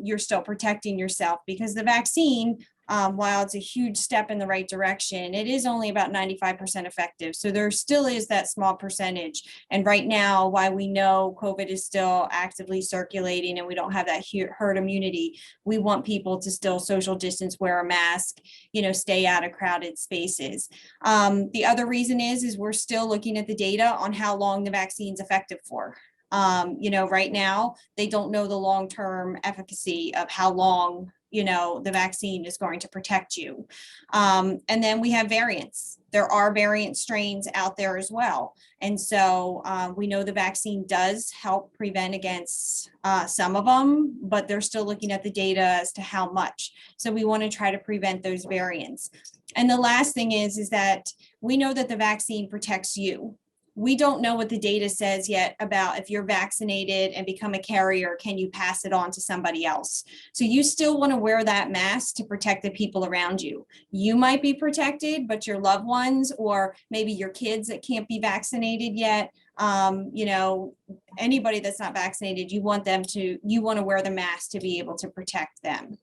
you're still protecting yourself because the vaccine, while it's a huge step in the right direction, it is only about 95% effective. So there still is that small percentage. And right now, while we know COVID is still actively circulating and we don't have that herd immunity, we want people to still social distance, wear a mask, you know, stay out of crowded spaces. The other reason is we're still looking at the data on how long the vaccine's effective for. You know, right now, they don't know the long-term efficacy of how long, you know, the vaccine is going to protect you. And then we have variants. There are variant strains out there as well. And so we know the vaccine does help prevent against some of them, but they're still looking at the data as to how much. So we want to try to prevent those variants. And the last thing is that we know that the vaccine protects you. We don't know what the data says yet about if you're vaccinated and become a carrier, can you pass it on to somebody else? So you still want to wear that mask to protect the people around you. You might be protected, but your loved ones or maybe your kids that can't be vaccinated yet, you know, anybody that's not vaccinated, you want to wear the mask to be able to protect them.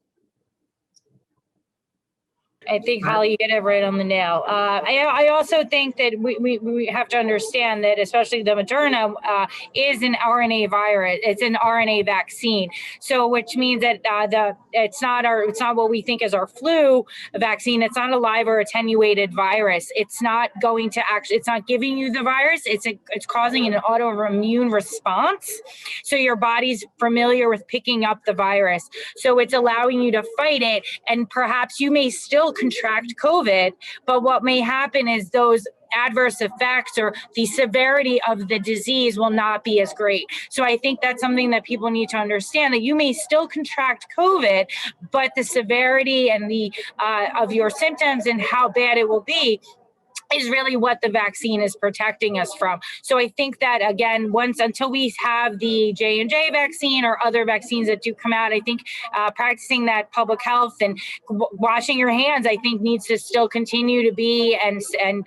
I think Holly hit it right on the nail. I also think that we have to understand that especially the Moderna is an RNA virus. It's an RNA vaccine. So which means that it's not what we think is our flu vaccine. It's not a live or attenuated virus. It's not going to it's not giving you the virus. It's causing an autoimmune response. So your body's familiar with picking up the virus. So it's allowing you to fight it, and perhaps you may still contract COVID, but what may happen is those adverse effects or the severity of the disease will not be as great. So I think that's something that people need to understand, that you may still contract COVID, but the severity and the of your symptoms and how bad it will be is really what the vaccine is protecting us from. So I think that, again, until we have the J&J vaccine or other vaccines that do come out, I think practicing that public health and washing your hands, I think, needs to still continue to be and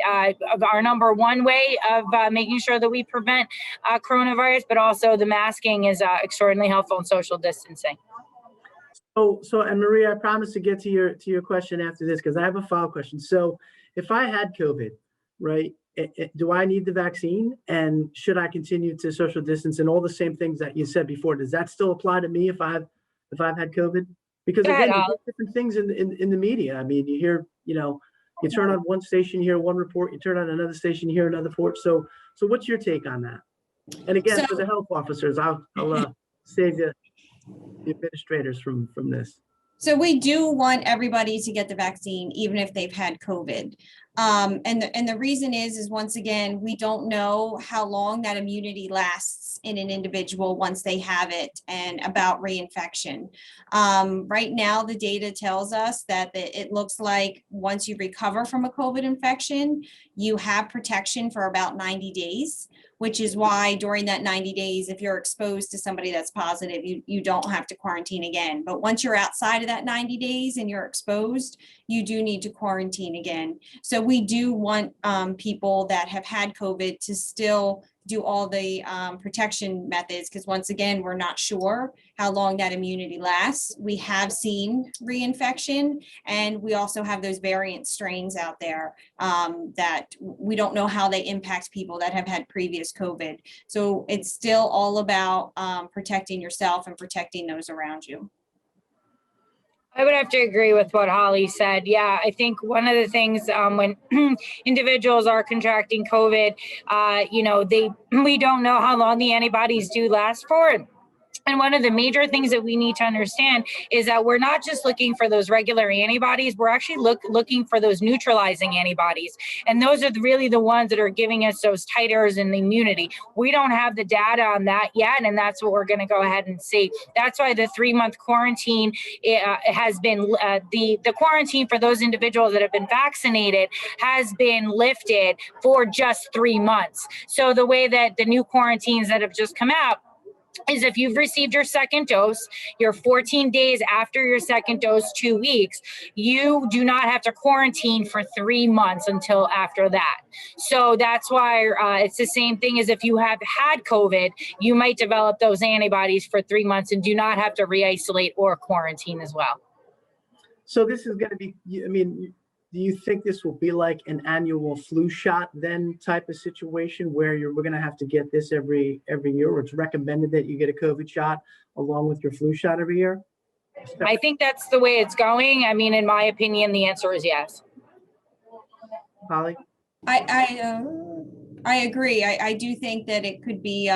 our number one way of making sure that we prevent coronavirus, but also the masking is extraordinarily helpful in social distancing. So, and Maria, I promise to get to your question after this, because I have a follow-up question. So if I had COVID, right, do I need the vaccine, and should I continue to social distance and all the same things that you said before? Does that still apply to me if I've had COVID? Because again, there's different things in the media. I mean, you hear, you turn on one station, you hear one report, you turn on another station, you hear another report. So what's your take on that? And again, for the health officers, I'll save the administrators from this. So we do want everybody to get the vaccine, even if they've had COVID. And the reason is once again, we don't know how long that immunity lasts in an individual once they have it, and about reinfection. Right now, the data tells us that it looks like once you recover from a COVID infection, you have protection for about 90 days, which is why during that 90 days, if you're exposed to somebody that's positive, you don't have to quarantine again. But once you're outside of that 90 days and you're exposed, you do need to quarantine again. So we do want people that have had COVID to still do all the protection methods, because once again, we're not sure how long that immunity lasts. We have seen reinfection, and we also have those variant strains out there that we don't know how they impact people that have had previous COVID. So it's still all about protecting yourself and protecting those around you. I would have to agree with what Holly said. Yeah, I think one of the things when individuals are contracting COVID, we don't know how long the antibodies do last for. And one of the major things that we need to understand is that we're not just looking for those regular antibodies, we're actually looking for those neutralizing antibodies. And those are really the ones that are giving us those titers and the immunity. We don't have the data on that yet, and that's what we're going to go ahead and see. That's why the 3-month quarantine has been, the quarantine for those individuals that have been vaccinated has been lifted for just 3 months. So the way that the new quarantines that have just come out is if you've received your second dose, you're 14 days after your second dose, 2 weeks, you do not have to quarantine for 3 months until after that. So that's why it's the same thing as if you have had COVID, you might develop those antibodies for 3 months and do not have to re-isolate or quarantine as well. So this is going to be, do you think this will be like an annual flu shot then type of situation where we're going to have to get this every year, or it's recommended that you get a COVID shot along with your flu shot every year? I think that's the way it's going. I mean, in my opinion, the answer is yes. Holly? I agree. I do think that it could be,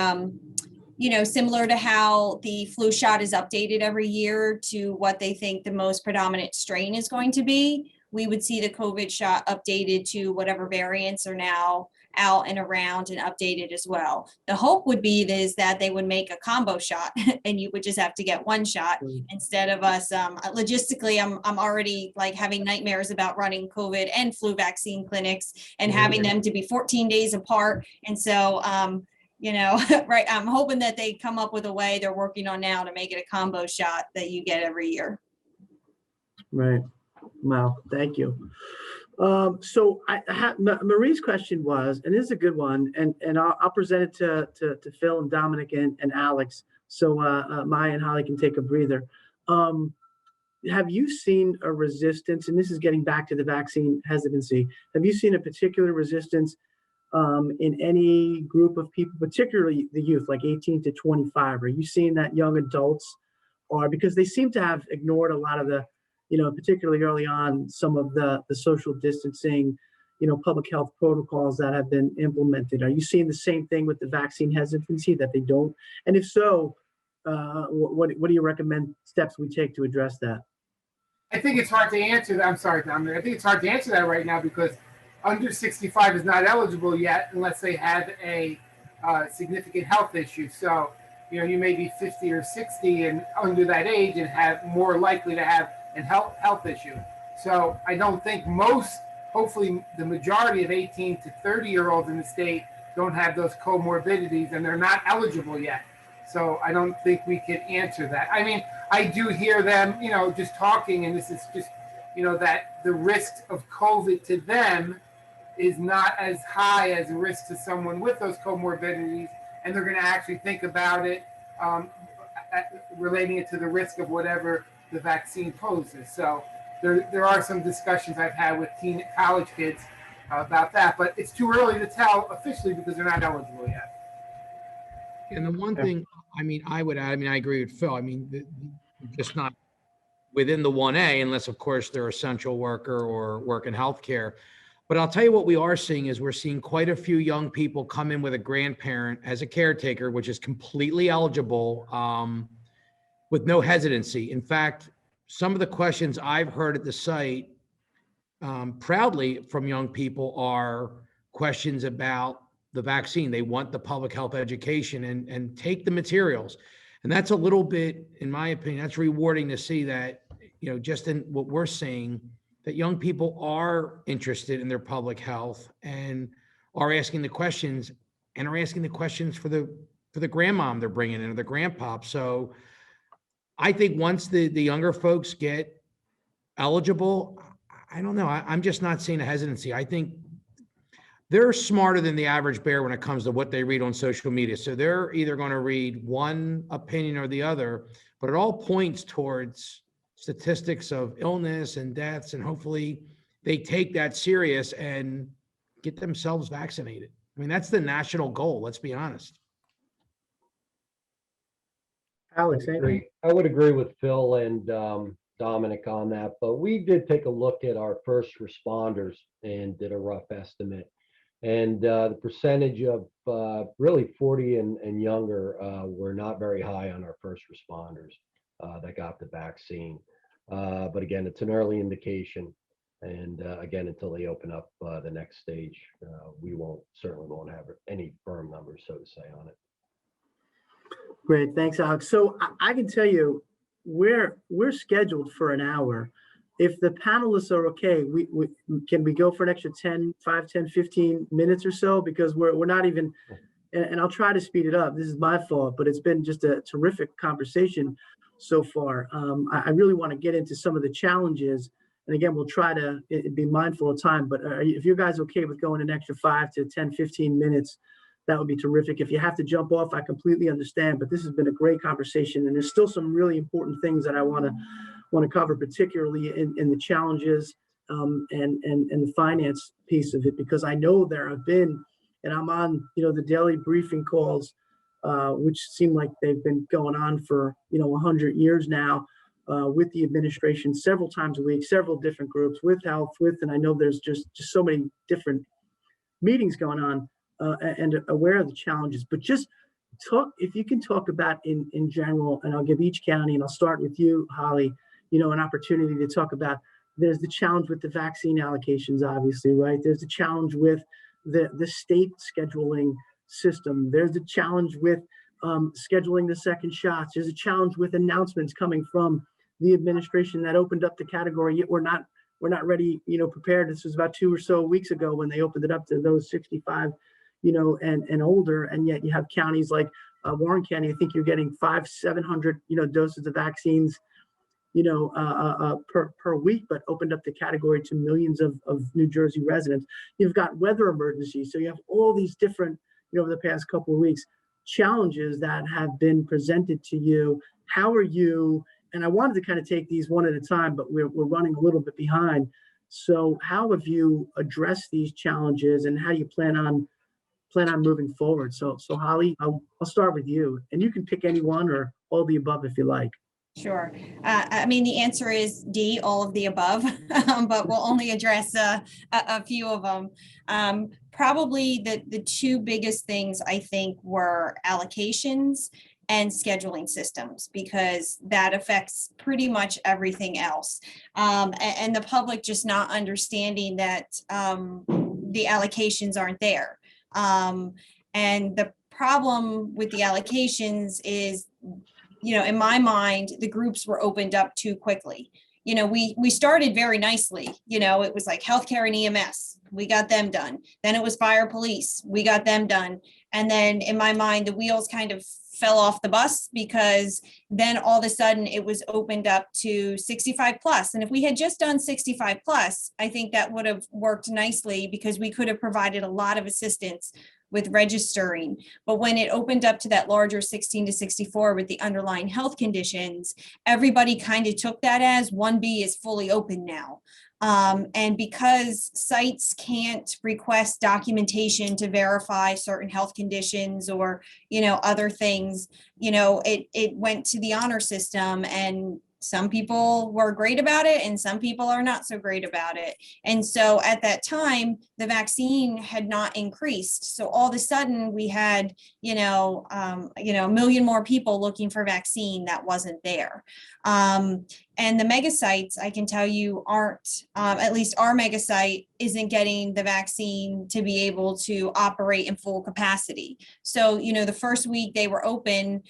similar to how the flu shot is updated every year to what they think the most predominant strain is going to be. We would see the COVID shot updated to whatever variants are now out and around and updated as well. The hope would be is that they would make a combo shot and you would just have to get one shot instead of us. Logistically, I'm already like having nightmares about running COVID and flu vaccine clinics and having them to be 14 days apart. And so, right, I'm hoping that they come up with a way they're working on now to make it a combo shot that you get every year. Right. Well, thank you. So Marie's question was, and this is a good one, and I'll present it to Phil and Dominic and Alex, so Maya and Holly can take a breather. have you seen a resistance, and this is getting back to the vaccine hesitancy, have you seen a particular resistance in any group of people, particularly the youth, like 18 to 25? Are you seeing that young adults are, because they seem to have ignored a lot of the, particularly early on, some of the social distancing, public health protocols that have been implemented? Are you seeing the same thing with the vaccine hesitancy, that they don't? And if so, what do you recommend steps we take to address that? I think it's hard to answer that. I'm sorry, Dominic. I think it's hard to answer that right now because under 65 is not eligible yet unless they have a significant health issue. So, you may be 50 or 60 and under that age and have more likely to have a health issue. So I don't think hopefully the majority of 18 to 30-year-olds in the state don't have those comorbidities and they're not eligible yet. So I don't think we can answer that. I mean, I do hear them, just talking, and this is just, that the risk of COVID to them is not as high as the risk to someone with those comorbidities, and they're going to actually think about it, relating it to the risk of whatever the vaccine poses. So there are some discussions I've had with college kids about that, but it's too early to tell officially because they're not eligible yet. And the one thing, I would add, I agree with Phil. Just not within the 1A, unless of course they're essential worker or work in healthcare. But I'll tell you what we are seeing is we're seeing quite a few young people come in with a grandparent as a caretaker, which is completely eligible, with no hesitancy. In fact, some of the questions I've heard at the site, proudly from young people, are questions about the vaccine. They want the public health education and take the materials. And that's a little bit, in my opinion, that's rewarding to see that, just in what we're seeing, that young people are interested in their public health and are asking the questions, and are asking the questions for the grandmom they're bringing in, or the grandpa. So I think once the younger folks get eligible, I don't know, I'm just not seeing a hesitancy. I think they're smarter than the average bear when it comes to what they read on social media. So they're either going to read one opinion or the other, but it all points towards statistics of illness and deaths. And hopefully they take that serious and get themselves vaccinated. That's the national goal. Let's be honest. Alex, I would agree with Phil and Dominic on that, but we did take a look at our first responders and did a rough estimate. And the percentage of really 40 and younger were not very high on our first responders that got the vaccine. But again, it's an early indication. And again, until they open up the next stage, we certainly won't have any firm numbers, so to say, on it. Great, thanks, Alex. So I can tell you, we're scheduled for an hour. If the panelists are okay, can we go for an extra 5, 10, 15 minutes or so? Because we're not even, and I'll try to speed it up. This is my fault, but it's been just a terrific conversation so far. I really want to get into some of the challenges. And again, we'll try to be mindful of time, but if you guys okay with going an extra 5 to 10, 15 minutes, that would be terrific. If you have to jump off, I completely understand, but this has been a great conversation, and there's still some really important things that I want to cover, particularly in the challenges and the finance piece of it, because I know there have been, and I'm on, the daily briefing calls, which seem like they've been going on for, 100 years now, with the administration several times a week, several different groups with health, and I know there's just so many different meetings going on, and aware of the challenges, but just talk, if you can talk about in general, and I'll give each county, and I'll start with you, Holly, an opportunity to talk about, there's the challenge with the vaccine allocations, obviously, right? There's the challenge with the state scheduling system. There's the challenge with scheduling the second shots. There's a challenge with announcements coming from the administration that opened up the category, yet we're not ready, prepared. This was about 2 or so weeks ago when they opened it up to those 65, and older, and yet you have counties like Warren County. I think you're getting 700, doses of vaccines, per week, but opened up the category to millions of New Jersey residents. You've got weather emergencies. So you have all these different, over the past couple of weeks, challenges that have been presented to you. How are you and I wanted to kind of take these one at a time, but we're running a little bit behind. So how have you addressed these challenges, and how do you plan on moving forward? So Holly, I'll start with you, and you can pick any one or all the above if you like. Sure. I mean, the answer is D, all of the above, but we'll only address a few of them. Probably the two biggest things I think were allocations and scheduling systems, because that affects pretty much everything else. And the public just not understanding that the allocations aren't there. And the problem with the allocations is, in my mind, the groups were opened up too quickly. We started very nicely. It was like healthcare and EMS. We got them done. Then it was fire police. We got them done. And then in my mind, the wheels kind of fell off the bus, because then all of a sudden it was opened up to 65 plus. And if we had just done 65 plus, I think that would have worked nicely, because we could have provided a lot of assistance with registering. But when it opened up to that larger 16 to 64 with the underlying health conditions, everybody kind of took that as 1B is fully open now. And because sites can't request documentation to verify certain health conditions or, other things, it went to the honor system, and some people were great about it and some people are not so great about it. And so at that time, the vaccine had not increased. So all of a sudden we had, a million more people looking for vaccine that wasn't there. And the mega sites, I can tell you, aren't, at least our mega site isn't getting the vaccine to be able to operate in full capacity. So, the first week they were open,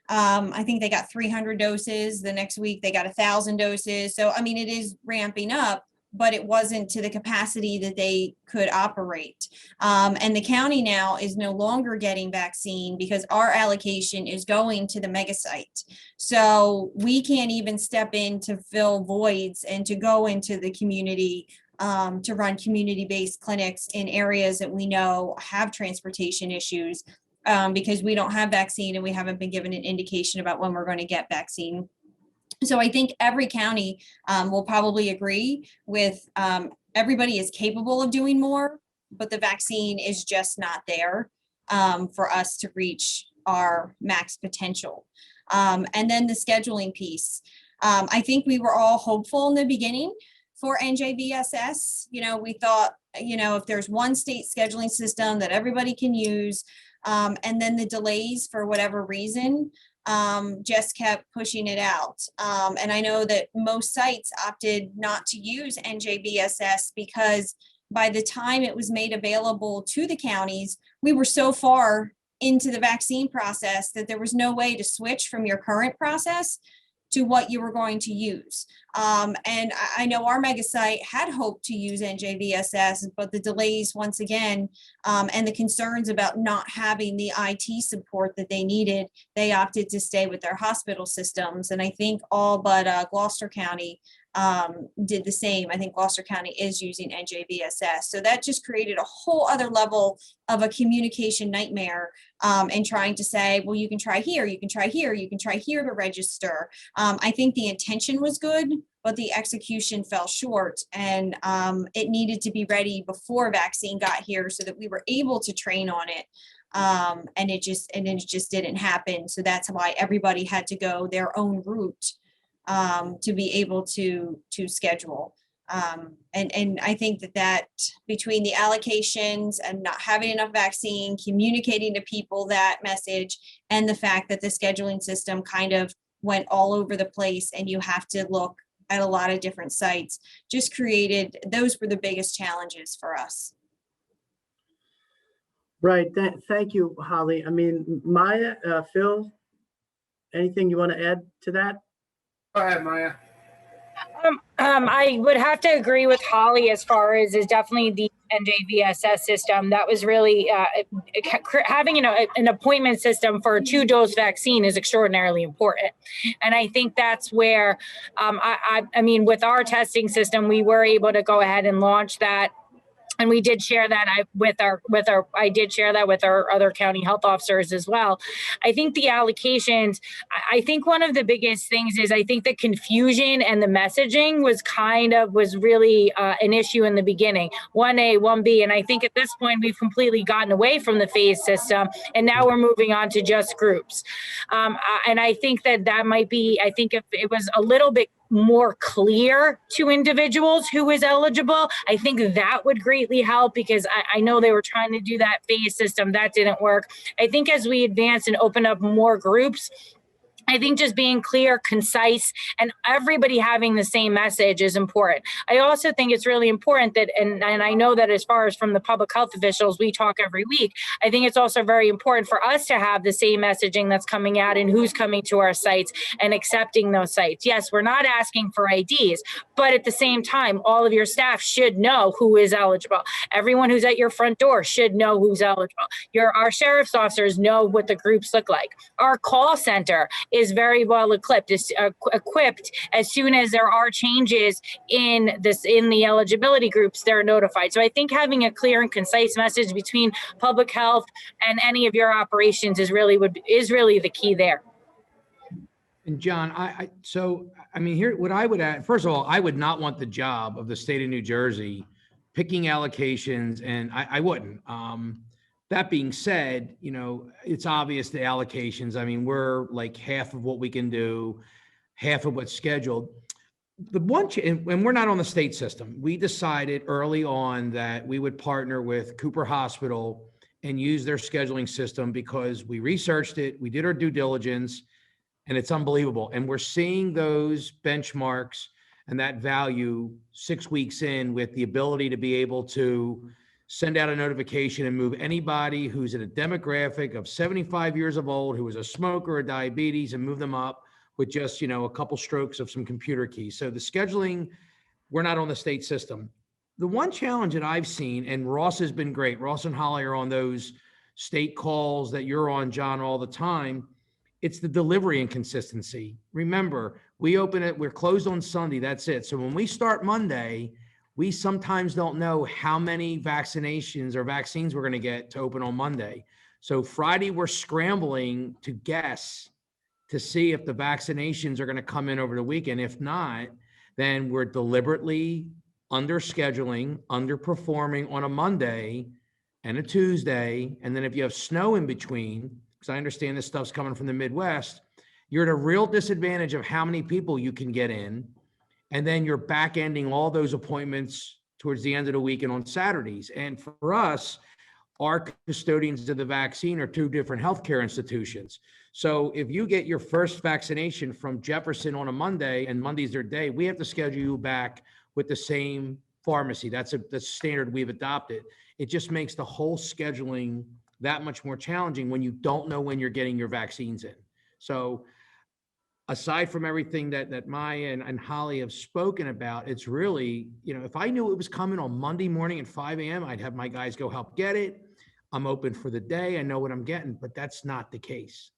I think they got 300 doses. The next week they got 1,000 doses. So, I mean, it is ramping up, but it wasn't to the capacity that they could operate. And the county now is no longer getting vaccine because our allocation is going to the mega site. So we can't even step in to fill voids and to go into the community to run community-based clinics in areas that we know have transportation issues. Because we don't have vaccine and we haven't been given an indication about when we're going to get vaccine. So I think every county will probably agree with everybody is capable of doing more, but the vaccine is just not there for us to reach our max potential. And then the scheduling piece. I think we were all hopeful in the beginning for NJVSS. We thought, if there's one state scheduling system that everybody can use, and then the delays for whatever reason just kept pushing it out. And I know that most sites opted not to use NJVSS because by the time it was made available to the counties, we were so far into the vaccine process that there was no way to switch from your current process to what you were going to use. And I know our mega site had hoped to use NJVSS, but the delays once again, and the concerns about not having the IT support that they needed, they opted to stay with their hospital systems. And I think all but Gloucester County did the same. I think Gloucester County is using NJVSS. So that just created a whole other level of a communication nightmare and trying to say, well, you can try here, you can try here, you can try here to register. I think the intention was good, but the execution fell short, and it needed to be ready before vaccine got here so that we were able to train on it. And it just didn't happen. So that's why everybody had to go their own route to be able to schedule. And I think that between the allocations and not having enough vaccine, communicating to people that message, and the fact that the scheduling system kind of went all over the place and you have to look at a lot of different sites, just created, those were the biggest challenges for us. Right. Thank you, Holly. I mean, Maya, Phil, anything you want to add to that? Go ahead, Maya. I would have to agree with Holly as far as is definitely the NJVSS system. That was really having an appointment system for a 2-dose vaccine is extraordinarily important. And I think that's where, I mean, with our testing system, we were able to go ahead and launch that And we did share that I did share that with our other county health officers as well. I think the allocations, I think one of the biggest things is I think the confusion and the messaging was really an issue in the beginning. 1A, 1B. And I think at this point we've completely gotten away from the phase system and now we're moving on to just groups. And I think that might be, I think if it was a little bit more clear to individuals who is eligible, I think that would greatly help, because I know they were trying to do that phase system. That didn't work. I think as we advance and open up more groups, I think just being clear, concise, and everybody having the same message is important. I also think it's really important that, and I know that as far as from the public health officials, we talk every week. I think it's also very important for us to have the same messaging that's coming out and who's coming to our sites and accepting those sites. Yes, we're not asking for IDs, but at the same time, all of your staff should know who is eligible. Everyone who's at your front door should know who's eligible. Our sheriff's officers know what the groups look like. Our call center is very well equipped. As soon as there are changes in the eligibility groups, they're notified. So I think having a clear and concise message between public health and any of your operations is really the key there. And John, here, what I would add, first of all, I would not want the job of the state of New Jersey picking allocations, and I wouldn't. That being said, it's obvious the allocations. I mean, we're like half of what we can do, half of what's scheduled. And we're not on the state system. We decided early on that we would partner with Cooper Hospital and use their scheduling system because we researched it, we did our due diligence, and it's unbelievable. And we're seeing those benchmarks and that value 6 weeks in, with the ability to be able to send out a notification and move anybody who's in a demographic of 75 years of old, who is a smoker or diabetes, and move them up with just, a couple strokes of some computer keys. So the scheduling, we're not on the state system. The one challenge that I've seen, and Ross has been great, Ross and Holly are on those state calls that you're on, John, all the time. It's the delivery inconsistency. Remember, we're closed on Sunday, that's it. So when we start Monday, we sometimes don't know how many vaccinations or vaccines we're going to get to open on Monday. So Friday, we're scrambling to guess to see if the vaccinations are going to come in over the weekend. If not, then we're deliberately under-scheduling, underperforming on a Monday and a Tuesday. And then if you have snow in between, because I understand this stuff's coming from the Midwest, you're at a real disadvantage of how many people you can get in. And then you're back-ending all those appointments towards the end of the week and on Saturdays. And for us, our custodians of the vaccine are two different healthcare institutions. So if you get your first vaccination from Jefferson on a Monday, and Monday's their day, we have to schedule you back with the same pharmacy. That's the standard we've adopted. It just makes the whole scheduling that much more challenging when you don't know when you're getting your vaccines in. So aside from everything that Maya and Holly have spoken about, it's really, if I knew it was coming on Monday morning at 5 a.m., I'd have my guys go help get it. I'm open for the day. I know what I'm getting, but that's not the case.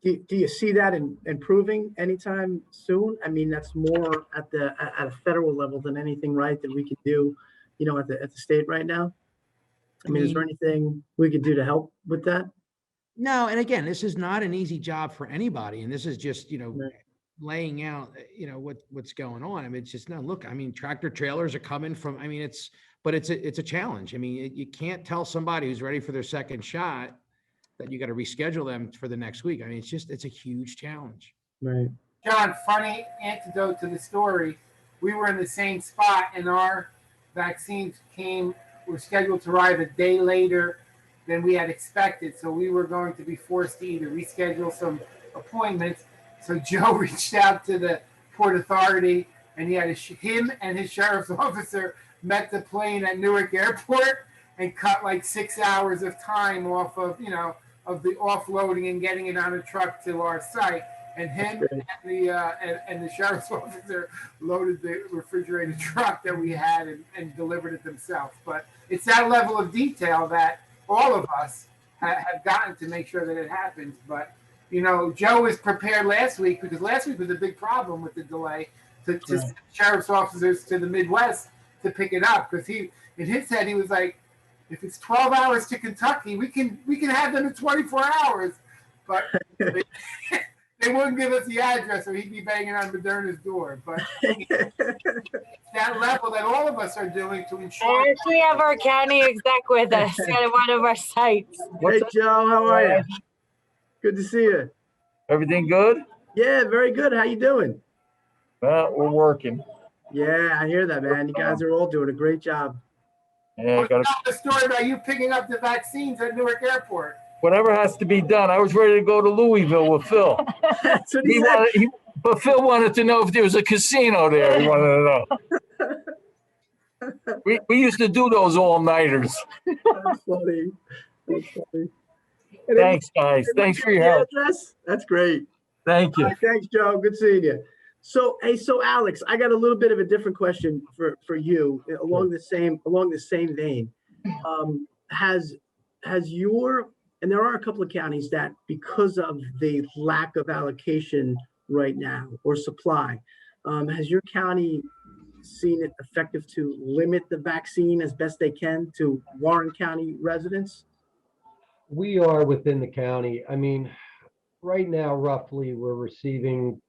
Do you see that improving anytime soon? I mean, that's more at a federal level than anything, right, that we could do, at the state right now? I mean, is there anything we could do to help with that? No, and again, this is not an easy job for anybody, and this is just right, laying out what's going on. I mean, it's just look. I mean, tractor trailers are coming from. I mean, it's a challenge. I mean, you can't tell somebody who's ready for their second shot that you got to reschedule them for the next week. I mean, it's a huge challenge. Right. John, funny antidote to the story. We were in the same spot, and our vaccines were scheduled to arrive a day later than we had expected. So we were going to be forced to either reschedule some appointments. So Joe reached out to the Port Authority, and he had him and his sheriff's officer met the plane at Newark Airport and cut like 6 hours of time off of, of the offloading and getting it on a truck to our site. And him and the sheriff's officer loaded the refrigerated truck that we had and delivered it themselves. But it's that level of detail that all of us have gotten to make sure that it happens. But, Joe was prepared last week, because last week was a big problem with the delay to send sheriff's officers to the Midwest to pick it up, because he, in his head, he was like, if it's 12 hours to Kentucky, we can have them in 24 hours. But they wouldn't give us the address, or he'd be banging on Moderna's door. But that level that all of us are doing to ensure. I actually have our county exec with us at one of our sites. Hey, Joe, how are you? Good to see you. Everything good? Yeah, very good. How you doing? Well, we're working. Yeah, I hear that, man. You guys are all doing a great job. Yeah, Tell the story about you picking up the vaccines at Newark Airport. whatever has to be done. I was ready to go to Louisville with Phil. That's what he said. But Phil wanted to know if there was a casino there. He wanted to know. We used to do those all-nighters. That's funny. That's funny. Thanks, guys. Thanks for your help. Address? That's great. Thank you. All right, thanks, Joe. Good seeing you. So, hey, Alex, I got a little bit of a different question for you along the same vein. Has your, and there are a couple of counties that, because of the lack of allocation right now or supply, has your county seen it effective to limit the vaccine as best they can to Warren County residents? We are within the county. I mean, right now, roughly, we're receiving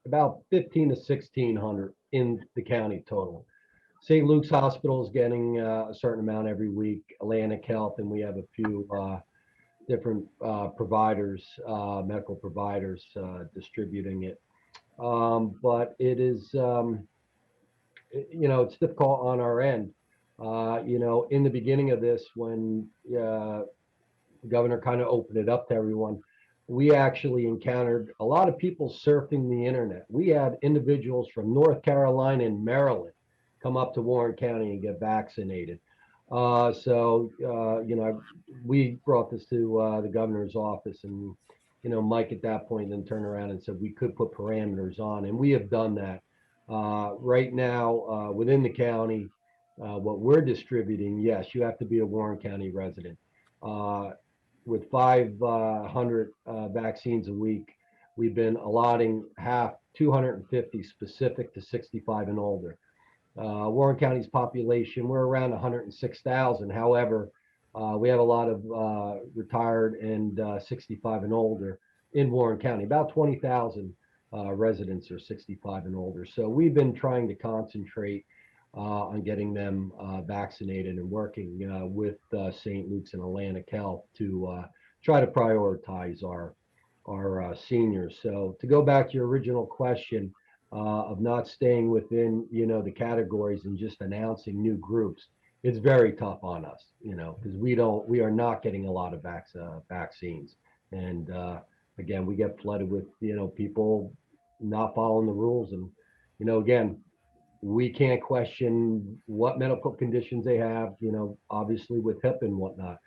about 15 to 1,600 in the county total. St. Luke's Hospital is getting a certain amount every week, Atlantic Health, and we have a few different providers, medical providers distributing it. But it is, it's difficult on our end. In the beginning of this, when the governor kind of opened it up to everyone, we actually encountered a lot of people surfing the internet. We had individuals from North Carolina and Maryland come up to Warren County and get vaccinated. We brought this to the governor's office, and Mike at that point then turned around and said we could put parameters on, and we have done that. Right now, within the county, what we're distributing, yes, you have to be a Warren County resident. With 500 vaccines a week, we've been allotting 250 specific to 65 and older. Warren County's population, we're around 106,000. However, we have a lot of retired and 65 and older in Warren County. About 20,000 residents are 65 and older. So we've been trying to concentrate on getting them vaccinated and working with St. Luke's and Atlantic Health to try to prioritize our seniors. So to go back to your original question of not staying within the categories and just announcing new groups, it's very tough on us, because we are not getting a lot of vaccines, and again, we get flooded with people not following the rules, and again, we can't question what medical conditions they have, obviously with HIPAA and whatnot.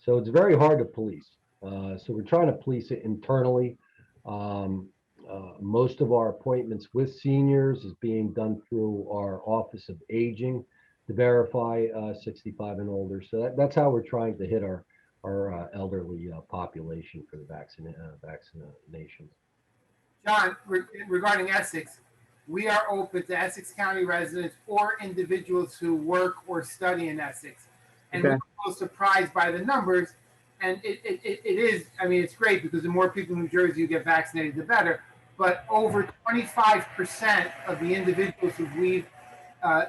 So it's very hard to police. So we're trying to police it internally. Most of our appointments with seniors is being done through our Office of Aging to verify 65 and older. So that's how we're trying to hit our elderly population for the vaccinations. John, regarding Essex, we are open to Essex County residents or individuals who work or study in Essex. And we're a little surprised by the numbers. And it is, it's great because the more people in New Jersey who get vaccinated, the better. But over 25% of the individuals who we've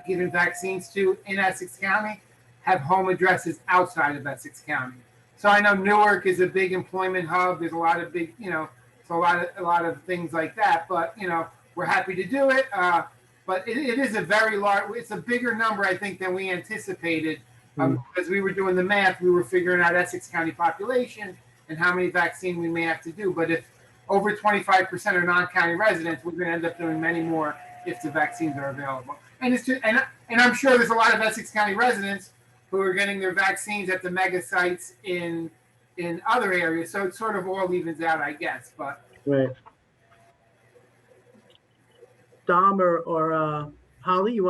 given vaccines to in Essex County have home addresses outside of Essex County. So I know Newark is a big employment hub. There's a lot of big, it's a lot of things like that. But, we're happy to do it, but it is a very large, it's a bigger number, I think, than we anticipated. As we were doing the math, we were figuring out Essex County population and how many vaccines we may have to do. But if over 25% are non-county residents, we're going to end up doing many more if the vaccines are available. And it's just, and I'm sure there's a lot of Essex County residents who are getting their vaccines at the mega sites in other areas. So it sort of all evens out, I guess. But right. Dom or Holly,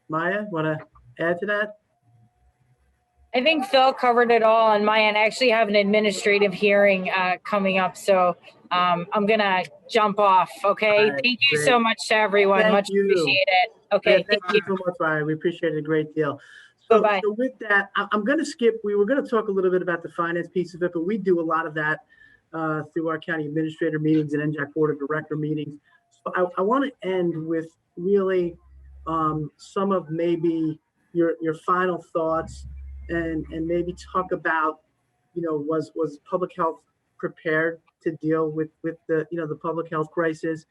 Maya, want to add to that? I think Phil covered it all on my end. I actually have an administrative hearing coming up, so I'm going to jump off, okay? Right, thank you great. so much to everyone. Much appreciated. Okay, Thank thank you you. so much, Ryan. We appreciate it a great deal. So, Bye-bye. so with that, I'm going to skip. We were going to talk a little bit about the finance piece of it, but we do a lot of that through our county administrator meetings and NJAC board of director meetings. So I want to end with really some of maybe your final thoughts and maybe talk about, was public health prepared to deal with the, the public health crisis?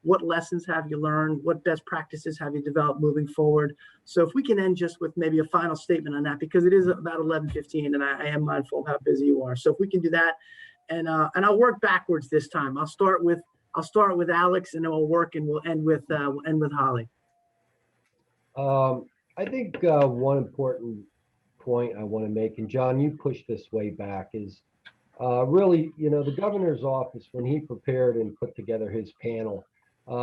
What lessons have you learned? What best practices have you developed moving forward? So if we can end just with maybe a final statement on that, because it is about 11:15 and I am mindful of how busy you are. So if we can do that, and I'll work backwards this time. I'll start with Alex, and then we'll work and we'll end with Holly. I think one important point I want to make, and John, you pushed this way back, is really, the governor's office, when he prepared and put together his panel,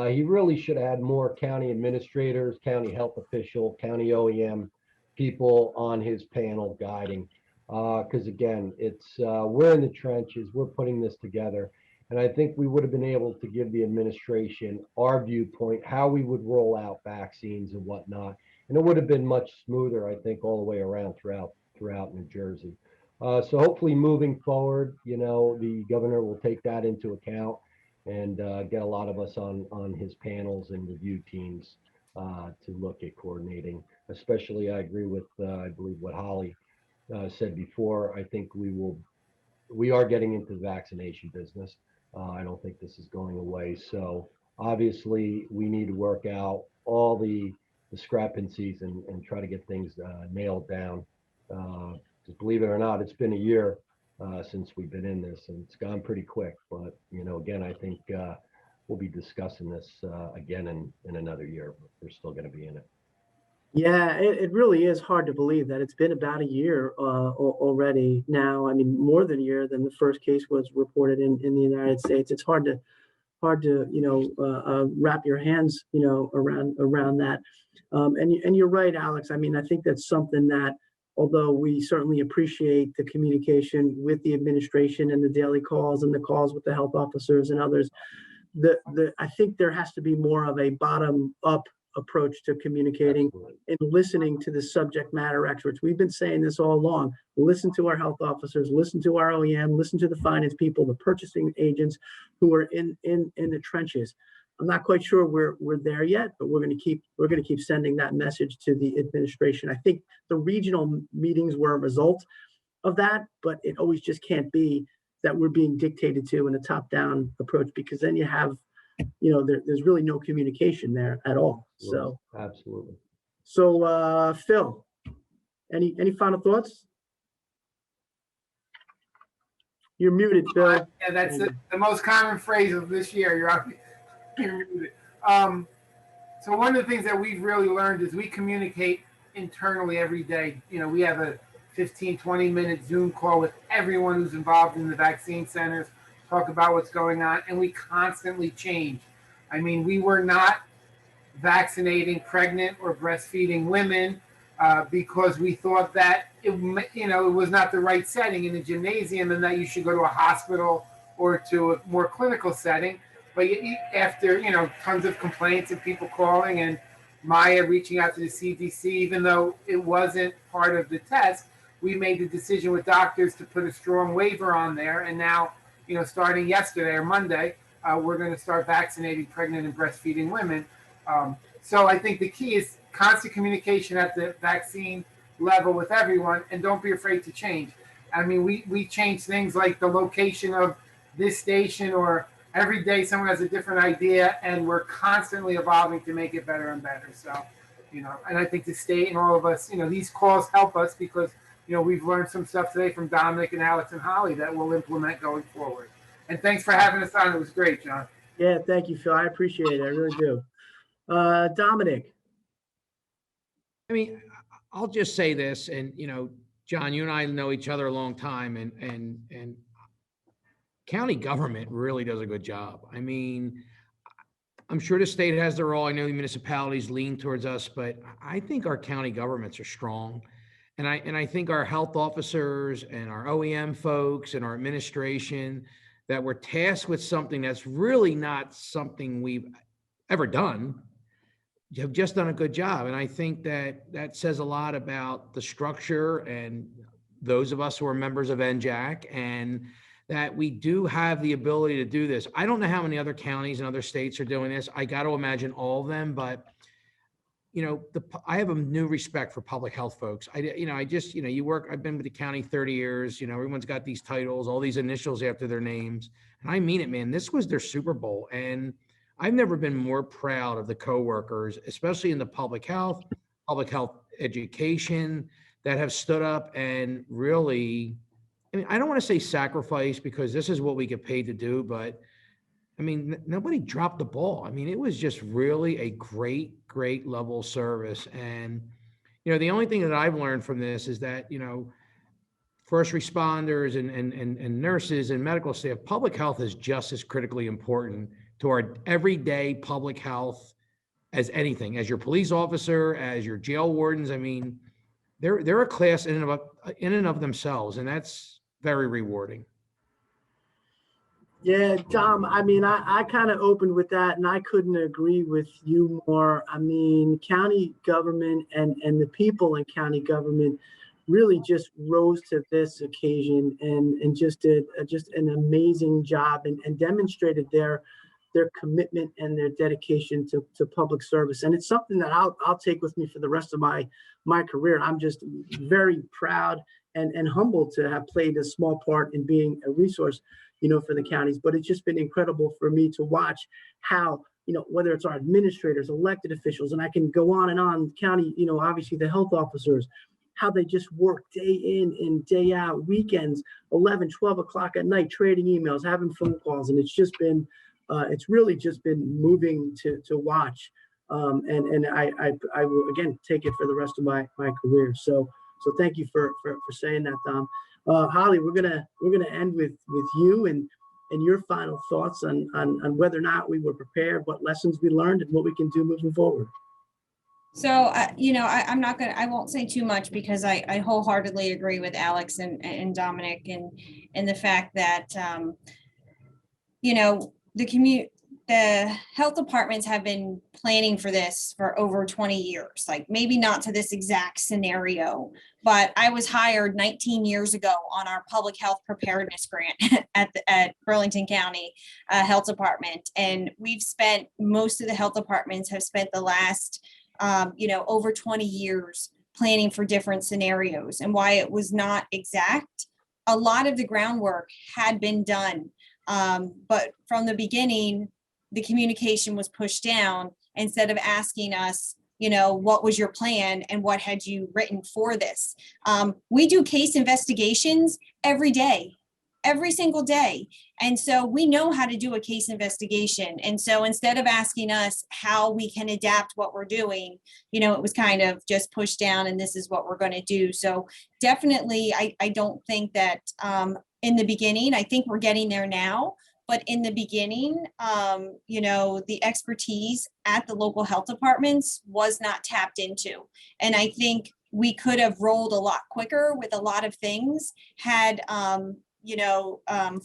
he really should have had more county administrators, county health official, county OEM people on his panel guiding. Because again, we're in the trenches, we're putting this together. And I think we would have been able to give the administration our viewpoint, how we would roll out vaccines and whatnot. And it would have been much smoother, I think, all the way around throughout New Jersey. So hopefully moving forward, the governor will take that into account and get a lot of us on his panels and review teams to look at coordinating. Especially, I agree with, I believe what Holly said before. I think we are getting into the vaccination business. I don't think this is going away. So obviously we need to work out all the discrepancies and try to get things nailed down. Because believe it or not, it's been a year since we've been in this, and it's gone pretty quick. But again, I think we'll be discussing this again in another year. We're still going to be in it. Yeah, it really is hard to believe that it's been about a year already now. I mean, more than a year than the first case was reported in the United States. It's hard to wrap your hands around that. And you're right, Alex. I mean, I think that's something that, although we certainly appreciate the communication with the administration and the daily calls and the calls with the health officers and others, I think there has to be more of a bottom up approach to communicating. Absolutely. And listening to the subject matter experts. We've been saying this all along. Listen to our health officers, listen to our OEM, listen to the finance people, the purchasing agents who are in the trenches. I'm not quite sure we're there yet, but we're going to keep sending that message to the administration. I think the regional meetings were a result of that, but it always just can't be that we're being dictated to in a top-down approach, because then you have there's really no communication there at all. So absolutely. So Phil, any final thoughts? You're muted, Phil. Yeah, that's the most common phrase of this year. You're muted. So one of the things that we've really learned is we communicate internally every day. We have a 15, 20-minute Zoom call with everyone who's involved in the vaccine centers, talk about what's going on, and we constantly change. I mean, we were not vaccinating pregnant or breastfeeding women because we thought that it was not the right setting in a gymnasium, and that you should go to a hospital or to a more clinical setting. But after tons of complaints and people calling, and Maya reaching out to the CDC, even though it wasn't part of the test, we made the decision with doctors to put a strong waiver on there. And now, starting yesterday or Monday, we're going to start vaccinating pregnant and breastfeeding women. So I think the key is constant communication at the vaccine level with everyone, and don't be afraid to change. I mean, we change things like the location of this station, or every day someone has a different idea, and we're constantly evolving to make it better and better. So, and I think the state and all of us, these calls help us because, we've learned some stuff today from Dominic and Alex and Holly that we'll implement going forward. And thanks for having us on. It was great, John. Yeah, thank you, Phil. I appreciate it. I really do. Dominic. I mean, I'll just say this, and John, you and I know each other a long time, and county government really does a good job. I mean, I'm sure the state has their role. I know the municipalities lean towards us, but I think our county governments are strong. And I think our health officers and our OEM folks and our administration, that we're tasked with something that's really not something we've ever done. have just done a good job. And I think that that says a lot about the structure and those of us who are members of NJAC, and that we do have the ability to do this. I don't know how many other counties and other states are doing this. I got to imagine all of them, but I have a new respect for public health folks. You work, I've been with the county 30 years, everyone's got these titles, all these initials after their names. And I mean it, man, this was their Super Bowl. And I've never been more proud of the coworkers, especially in the public health education, that have stood up and really, I don't want to say sacrifice, because this is what we get paid to do, but nobody dropped the ball. It was just really a great level of service. And, the only thing that I've learned from this is that, first responders and nurses and medical staff, public health is just as critically important to our everyday public health as anything, as your police officer, as your jail wardens. They're a class in and of themselves, and that's very rewarding. Yeah, Tom, I kind of opened with that, and I couldn't agree with you more. County government and the people in county government really just rose to this occasion and just did just an amazing job and demonstrated their commitment and their dedication to public service. And it's something that I'll take with me for the rest of my career. I'm just very proud and humbled to have played a small part in being a resource, for the counties. But it's just been incredible for me to watch how, whether it's our administrators, elected officials, and I can go on and on, county, obviously the health officers, how they just work day in and day out, weekends, 11, 12 o'clock at night, trading emails, having phone calls. And it's really just been moving to watch. And I will, again, take it for the rest of my career. So thank you for saying that, Tom. Holly, we're gonna end with you and your final thoughts on whether or not we were prepared, what lessons we learned, and what we can do moving forward. So, I won't say too much, because I wholeheartedly agree with Alex and Dominic and the fact that, the health departments have been planning for this for over 20 years, like maybe not to this exact scenario, but I was hired 19 years ago on our public health preparedness grant at Burlington County Health Department. And most of the health departments have spent the last, over 20 years planning for different scenarios. And why it was not exact, a lot of the groundwork had been done. But from the beginning, the communication was pushed down instead of asking us, what was your plan and what had you written for this? We do case investigations every day, every single day. And so we know how to do a case investigation. And so instead of asking us how we can adapt what we're doing, it was kind of just pushed down and this is what we're going to do. So definitely, I don't think that in the beginning, I think we're getting there now. But in the beginning, the expertise at the local health departments was not tapped into. And I think we could have rolled a lot quicker with a lot of things had,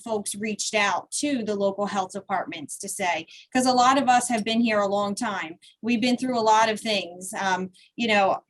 folks reached out to the local health departments to say, because a lot of us have been here a long time. We've been through a lot of things. I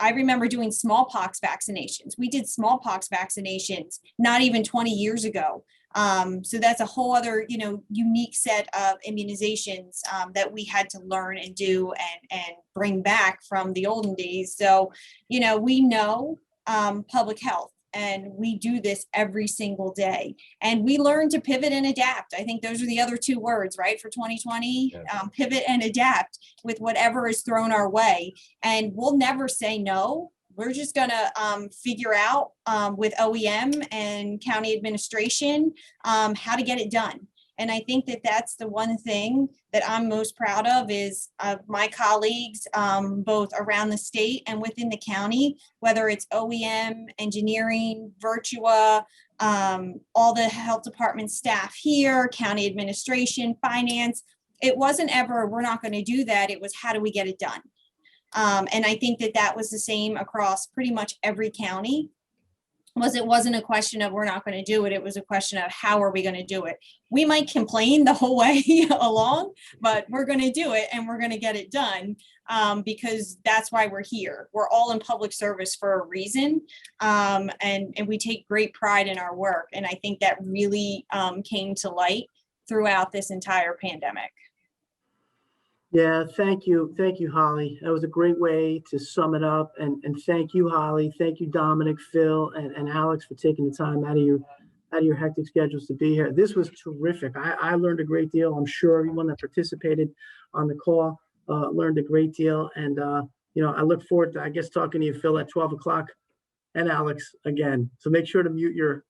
remember doing smallpox vaccinations. We did smallpox vaccinations not even 20 years ago. So that's a whole other, unique set of immunizations that we had to learn and do and bring back from the olden days. So, we know public health, and we do this every single day, and we learn to pivot and adapt. I think those are the other two words, right, for 2020, pivot and adapt with whatever is thrown our way. And we'll never say no. We're just going to figure out with OEM and county administration how to get it done. And I think that that's the one thing that I'm most proud of is my colleagues, both around the state and within the county, whether it's OEM, engineering, Virtua, all the health department staff here, county administration, finance. It wasn't ever, we're not going to do that. It was, how do we get it done? And I think that that was the same across pretty much every county. it wasn't a question of we're not going to do it. It was a question of how are we going to do it? We might complain the whole way along, but we're going to do it and we're going to get it done because that's why we're here. We're all in public service for a reason, and we take great pride in our work. And I think that really came to light throughout this entire pandemic. Yeah, thank you. Thank you, Holly. That was a great way to sum it up. And thank you, Holly. Thank you, Dominic, Phil, and Alex for taking the time out of your hectic schedules to be here. This was terrific. I learned a great deal. I'm sure everyone that participated on the call learned a great deal. And, I look forward to, I guess, talking to you, Phil, at 12 o'clock and Alex again. So make sure to mute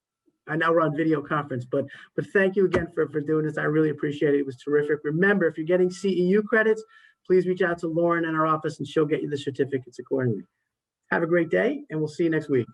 I know we're on video conference, but thank you again for doing this. I really appreciate it. It was terrific. Remember, if you're getting CEU credits, please reach out to Lauren in our office and she'll get you the certificates accordingly. Have a great day and we'll see you next week.